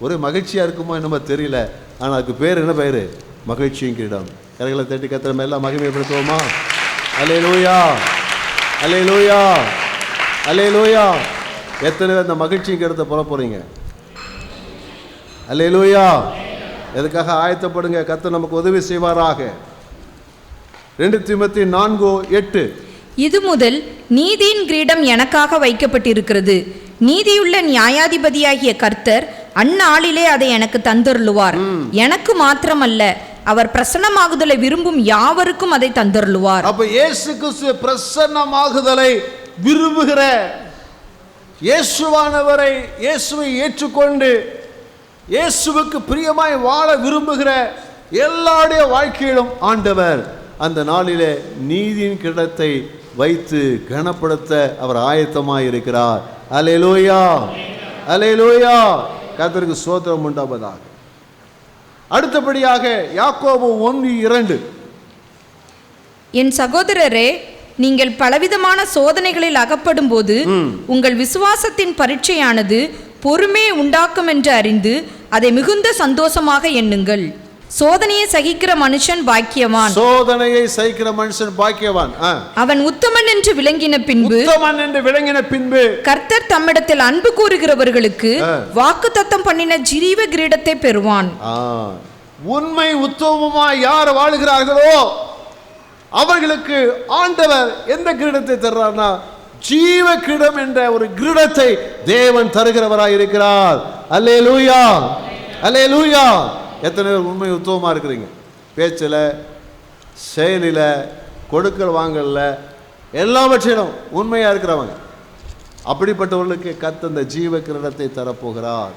ஒரே மகிழ்ச்சியாக இருக்குமோ என்னமோ தெரியல. ஆனால் அதுக்கு பேர் என்ன பேர்? மகிழ்ச்சியின் கிரீடம். கரைகளை தட்டி கத்துற மேலாம் மகிமைப்படுத்துவோமா? அல்லேலூயா, அல்லேலூயா, அல்லேலூயா. எத்தனை பேர் அந்த மகிழ்ச்சியின் கிரீடத்தை போட போகிறீங்க? அல்லேலூயா. எதுக்காக ஆயத்தப்படுங்க, கர்த்தர் நமக்கு உதவி செய்வாராக. 2 தீமோத்தேயு 4:8. இது முதல் நீதியின் கிரீடம் எனக்காக வைக்கப்பட்டிருக்கிறது. நீதியுள்ள நியாயாதிபதியாகிய கர்த்தர் அந்நாளிலே அதை எனக்கு தந்தருளுவார். எனக்கு மாத்திரமல்ல, அவர் பிரசன்னமாகுதலை விரும்பும் யாவருக்கும் அதை தந்தருளுவார். அப்ப இயேசு கிறிஸ்து பிரசன்னமாகுதலை விரும்புகிற, இயேசுவானவரை, இயேசுவை ஏற்றுக்கொண்டு இயேசுவுக்கு பிரியமாய் வாழ விரும்புகிற எல்லாருடைய வாழ்க்கையிலும் ஆண்டவர் அந்த நாளிலே நீதியின் கிரீடத்தை வைத்து கனப்படுத்த அவர் ஆயத்தமாய் இருக்கிறார். அல்லேலூயா, அல்லேலூயா. கர்த்தருக்கு ஸ்தோத்திரம் உண்டாவதாக. அடுத்தபடியாக யாக்கோபு 1:2. என் சகோதரரே, நீங்கள் பலவிதமான சோதனைகளில் அகப்படும் போது உங்கள் விசுவாசத்தின் பரீட்சையானது பொறுமையை உண்டாக்கும் என்று அறிந்து அதை மிகுந்த சந்தோஷமாக எண்ணுங்கள். சோதனையை சகிக்கிற மனுஷன் பாக்கியவான். சோதனையை சகிக்கிற மனுஷன் பாக்கியவான். அவன் உத்தமன் என்று விளங்கின பின்பு கர்த்தர் தம்மிடத்தில் அன்பு கூறுகிறவர்களுக்கு வாக்குத்தத்தம் பண்ணின ஜீவ கிரீடத்தை பெறுவான். உண்மை உத்தமமாய் யார் வாழுகிறார்களோ அவர்களுக்கு ஆண்டவர் எந்த கிரீடத்தை தர்றார்னா, ஜீவ கிரீடம் என்ற ஒரு கிரீடத்தை தேவன் தருகிறவராய் இருக்கிறார். அல்லேலூயா, அல்லேலூயா. எத்தனை பேர் உண்மை உத்தமமாக இருக்கிறீங்க? பேச்சில், செயலில், கொடுக்கல் வாங்கல, எல்லாவற்றிலும் உண்மையாக இருக்கிறவங்க. அப்படிப்பட்டவர்களுக்கு கர்த்தர் இந்த ஜீவ கிரீடத்தை தரப்போகிறார்.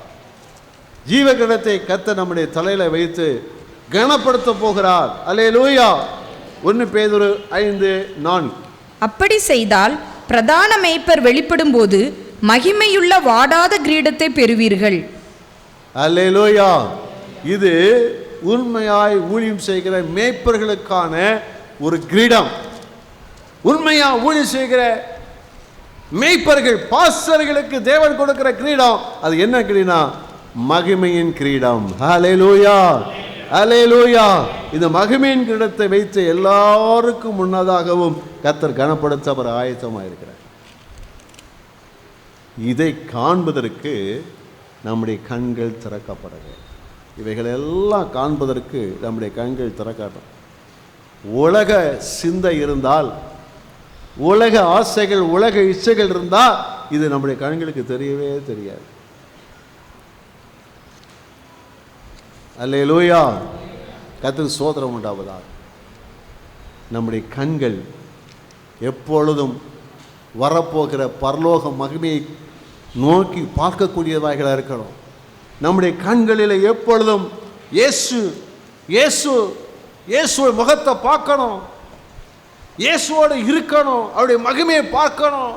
ஜீவ கிரீடத்தை கர்த்தர் நம்முடைய தலையில் வைத்து கனப்படுத்த போகிறார். அல்லேலூயா. 1 பேதுரு 5:4. அப்படி செய்தால் பிரதான மேய்ப்பர் வெளிப்படும் போது மகிமையுள்ள வாடாத கிரீடத்தை பெறுவீர்கள். அல்லேலூயா. இது உண்மையாய் ஊழியம் செய்கிற மேய்ப்பர்களுக்கான ஒரு கிரீடம். உண்மையா ஊழியம் செய்கிற மேய்ப்பர்கள், பாஸ்டர்களுக்கு தேவன் கொடுக்கிற கிரீடம். அது என்ன கிரீடம்? மகிமையின் கிரீடம். அல்லேலூயா, அல்லேலூயா. இந்த மகிமையின் கிரீடத்தை வைத்து எல்லாருக்கும் முன்னதாகவும் கர்த்தர் கனப்படுத்த அவர் ஆயத்தமாக இருக்கிறார். இதை காண்பதற்கு நம்முடைய கண்கள் திறக்கப்பட வேண்டும். இவைகள் எல்லாம் காண்பதற்கு நம்முடைய கண்கள் திறக்கட்டும். உலக சிந்தை இருந்தால், உலக ஆசைகள், உலக இச்சைகள் இருந்தால் இது நம்முடைய கண்களுக்கு தெரியவே தெரியாது. அல்லேலூயா. கர்த்தருக்கு ஸ்தோத்திரம் உண்டாவதாக. நம்முடைய கண்கள் எப்பொழுதும் வரப்போகிற பரலோக மகிமையை நோக்கி பார்க்கக்கூடியவைகளாக இருக்கணும். நம்முடைய கண்களில் எப்பொழுதும் இயேசு இயேசு இயேசுவை முகத்தை பார்க்கணும், இயேசுவோடு இருக்கணும், அவருடைய மகிமையை பார்க்கணும்.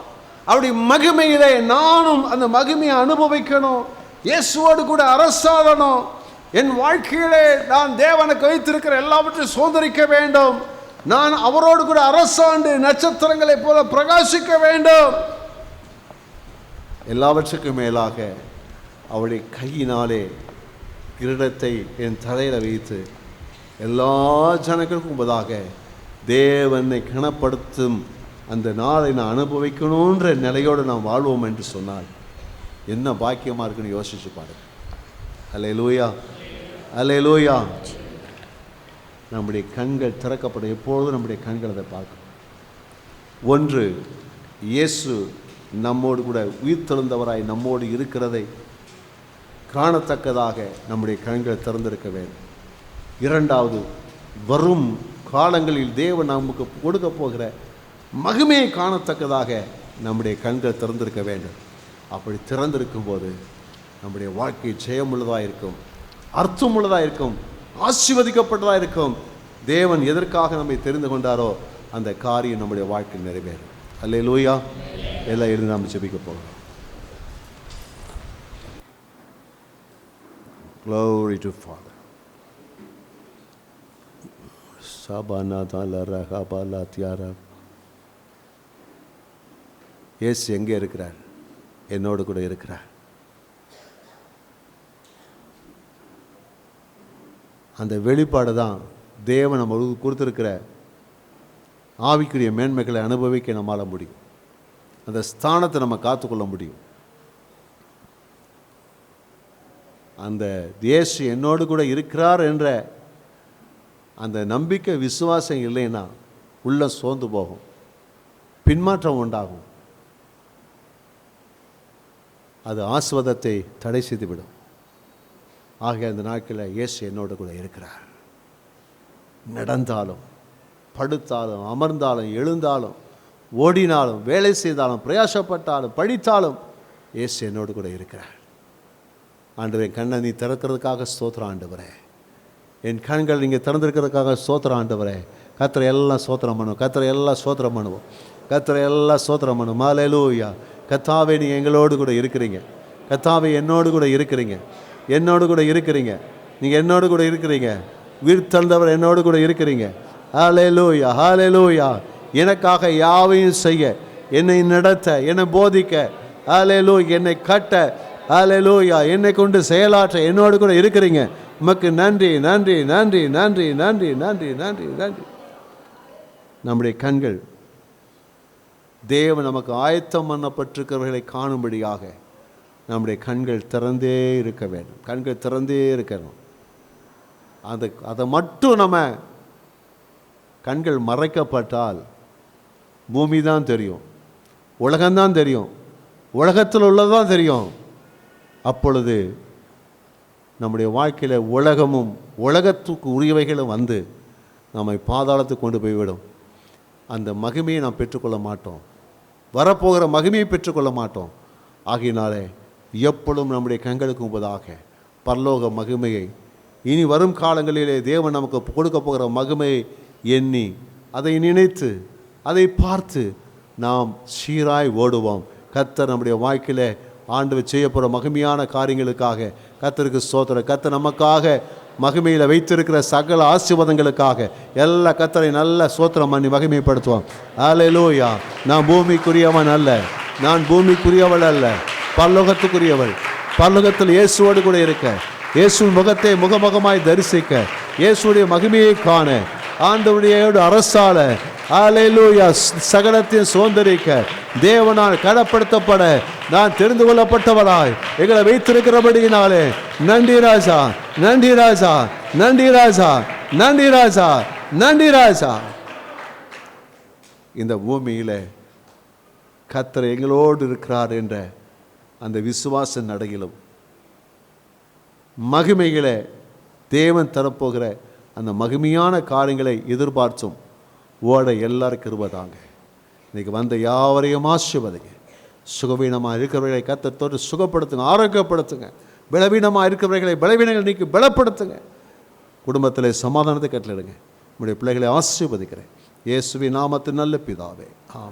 அவருடைய மகிமையிலே நானும் அந்த மகிமையை அனுபவிக்கணும், இயேசுவோடு கூட அரசாடணும். என் வாழ்க்கையிலே நான் தேவனுக்கு வைத்திருக்கிற எல்லாவற்றையும் சுதந்திரிக்க வேண்டும். நான் அவரோடு கூட அரசாண்டு நட்சத்திரங்களை போல பிரகாசிக்க வேண்டும். எல்லாவற்றுக்கும் மேலாக அவருடைய கையினாலே கிரீடத்தை என் தலையில் வைத்து எல்லா ஜனங்களுக்கும் முன்பதாக தேவனை கனப்படுத்தும் அந்த நாளை நான் அனுபவிக்கணுன்ற நிலையோடு நாம் வாழ்வோம் என்று சொன்னால் என்ன பாக்கியமாக இருக்குன்னு யோசிச்சு பாருங்க. அல்லேலூயா, அல்லேலூயா. நம்முடைய கண்கள் திறக்கப்படும். எப்பொழுதும் நம்முடைய கண்கள் அதை பார்க்கும். ஒன்று, இயேசு நம்மோடு கூட உயிர்த்தெழுந்தவராய் நம்மோடு இருக்கிறதை காணத்தக்கதாக நம்முடைய கண்கள் திறந்திருக்க வேண்டும். இரண்டாவது, வரும் காலங்களில் தேவன் நமக்கு கொடுக்க போகிற மகிமையை காணத்தக்கதாக நம்முடைய கண்கள் திறந்திருக்க வேண்டும். அப்படி திறந்திருக்கும் போது நம்முடைய வாழ்க்கை ஜெயமுள்ளதாக இருக்கும், அர்த்தமுள்ளதாக இருக்கும், ஆசீர்வதிக்கப்பட்டதாக இருக்கும். தேவன் எதற்காக நம்மை தெரிந்து கொண்டாரோ அந்த காரியம் நம்முடைய வாழ்க்கையில் நிறைவேறும். அல்லேலூயா. எல்லாம் எழுந்து நாம் ஜெபிக்க போகிறோம். Glory to Father. இயேசு எங்கே இருக்கிறார்? என்னோடு கூட இருக்கிறார். அந்த வெளிப்பாடு தான் தேவன் நம்ம கொடுத்துருக்கிற ஆவிக்குரிய மேன்மைகளை அனுபவிக்க நம்மால் முடியும். அந்த ஸ்தானத்தை நம்ம காத்துக்கொள்ள முடியும். அந்த இயேசு என்னோடு கூட இருக்கிறார் என்ற அந்த நம்பிக்கை விசுவாசம் இல்லைன்னா உள்ள சோர்ந்து போகும், பின்மாற்றம் உண்டாகும், அது ஆசீர்வாதத்தை தடை செய்துவிடும். ஆகிய அந்த நாட்களில் இயேசு என்னோடு கூட இருக்கிறார். நடந்தாலும், படுத்தாலும், அமர்ந்தாலும், எழுந்தாலும், ஓடினாலும், வேலை செய்தாலும், பிரயாசப்பட்டாலும், படித்தாலும் இயேசு என்னோடு கூட இருக்கிறார். ஆண்டவரே, கண்ணை நீ திறக்கிறதுக்காக ஸ்தோத்திரம் ஆண்டவரே. என் கண்கள் நீங்கள் திறந்திருக்கிறதுக்காக ஸ்தோத்திரம் ஆண்டவரே. கர்த்தரை எல்லாம் ஸ்தோத்திரம் பண்ணுவோம், கர்த்தரை எல்லாம் ஸ்தோத்திரம் பண்ணுவோம், கர்த்தரை எல்லாம் ஸ்தோத்திரம் பண்ணுவோம். ஹல்லேலூயா. கர்த்தாவே, நீங்கள் எங்களோடு கூட இருக்கிறீங்க. கர்த்தாவே, என்னோடு கூட இருக்கிறீங்க, என்னோடு கூட இருக்கிறீங்க, நீங்கள் என்னோடு கூட இருக்கிறீங்க. உயிர்த்தெழுந்தவர் என்னோடு கூட இருக்கிறீங்க. ஹல்லேலூயா, ஹல்லேலூயா. எனக்காக யாவையும் செய்ய, என்னை நடத்த, என்னை போதிக்க, ஹல்லேலூயா, என்னை கட்ட, ஹல்லேலூயா, என்னை கொண்டு செயலாற்ற என்னோடு கூட இருக்கிறீங்க. உமக்கு நன்றி, நன்றி, நன்றி, நன்றி, நன்றி, நன்றி, நன்றி, நன்றி. நம்முடைய கண்கள் தேவன் நமக்கு ஆயத்தம் பண்ணப்பட்டிருக்கிறவர்களை காணும்படியாக நம்முடைய கண்கள் திறந்தே இருக்க வேண்டும். கண்கள் திறந்தே இருக்கணும். அதை மட்டும் நம்ம கண்கள் மறைக்கப்பட்டால் பூமி தான் தெரியும், உலகம்தான் தெரியும், உலகத்தில் உள்ளதான் தெரியும். அப்பொழுது நம்முடைய வாழ்க்கையில் உலகமும் உலகத்துக்கு உரியவைகளும் வந்து நம்மை பாதாளத்துக்கு கொண்டு போய்விடும். அந்த மகிமையை நாம் பெற்றுக்கொள்ள மாட்டோம், வரப்போகிற மகிமையை பெற்றுக்கொள்ள மாட்டோம். ஆகையினாலே எப்பொழுதும் நம்முடைய கண்களுக்கு முன்பதாக பரலோக மகிமையை, இனி வரும் காலங்களிலே தேவன் நமக்கு கொடுக்க போகிற மகிமையை எண்ணி, அதை நினைத்து, அதை பார்த்து நாம் சீராய் ஓடுவோம். கர்த்தர் நம்முடைய வாழ்க்கையில் ஆண்டவர் செய்ய போகிற மகிமையான காரியங்களுக்காக கர்த்தருக்கு ஸ்தோத்திரம். கர்த்தர் நமக்காக மகிமையில் வைத்திருக்கிற சகல ஆசீர்வாதங்களுக்காக எல்லா கர்த்தரை நல்ல ஸ்தோத்திரம் பண்ணி மகிமைப்படுத்துவோம். ஹல்லேலூயா. நான் பூமிக்குரியவன் அல்ல, நான் பூமிக்குரியவள் அல்ல, பரலோகத்துக்குரியவள். பரலோகத்தில் இயேசுவோடு கூட இருக்க, இயேசுவின் முகத்தை முகமுகமாய் தரிசிக்க, இயேசுடைய மகிமையை காண, ஆண்டவருடைய அரசால, ஹல்லேலூயா, சகலத்தையும் சுதந்தரிக்க, தேவனால் கடப்படுத்தப்பட நான் தெரிந்து கொள்ளப்பட்டவளாய் எங்களை வைத்திருக்கிறபடியினாலே நன்றி ராஜா, நன்றி ராஜா, நன்றி ராஜா, நன்றி ராஜா, நன்றி ராஜா. இந்த பூமியில் கர்த்தர் எங்களோடு இருக்கிறார் என்ற அந்த விசுவாச நடையிலும் மகிமைகளை தேவன் தரப்போகிற அந்த மகிமையான காரியங்களை எதிர்பார்த்தும் ஓட எல்லாரும் கிருபைதாங்க. இன்றைக்கி வந்த யாவரையும் ஆசீர்வதிங்க. சுகவீனமாக இருக்கிறவர்களை கர்த்தர் தொட்டு சுகப்படுத்துங்க, ஆரோக்கியப்படுத்துங்க. பலவீனமாக இருக்கிறவர்களை பலவீனங்கள் நீக்கி பலப்படுத்துங்க. குடும்பத்தில் சமாதானத்தை கட்டளிடுங்க. உங்களுடைய பிள்ளைகளை ஆசீர்வதிக்கிறேன் இயேசுவின் நாமத்தின் நல்ல பிதாவே, ஆமென்.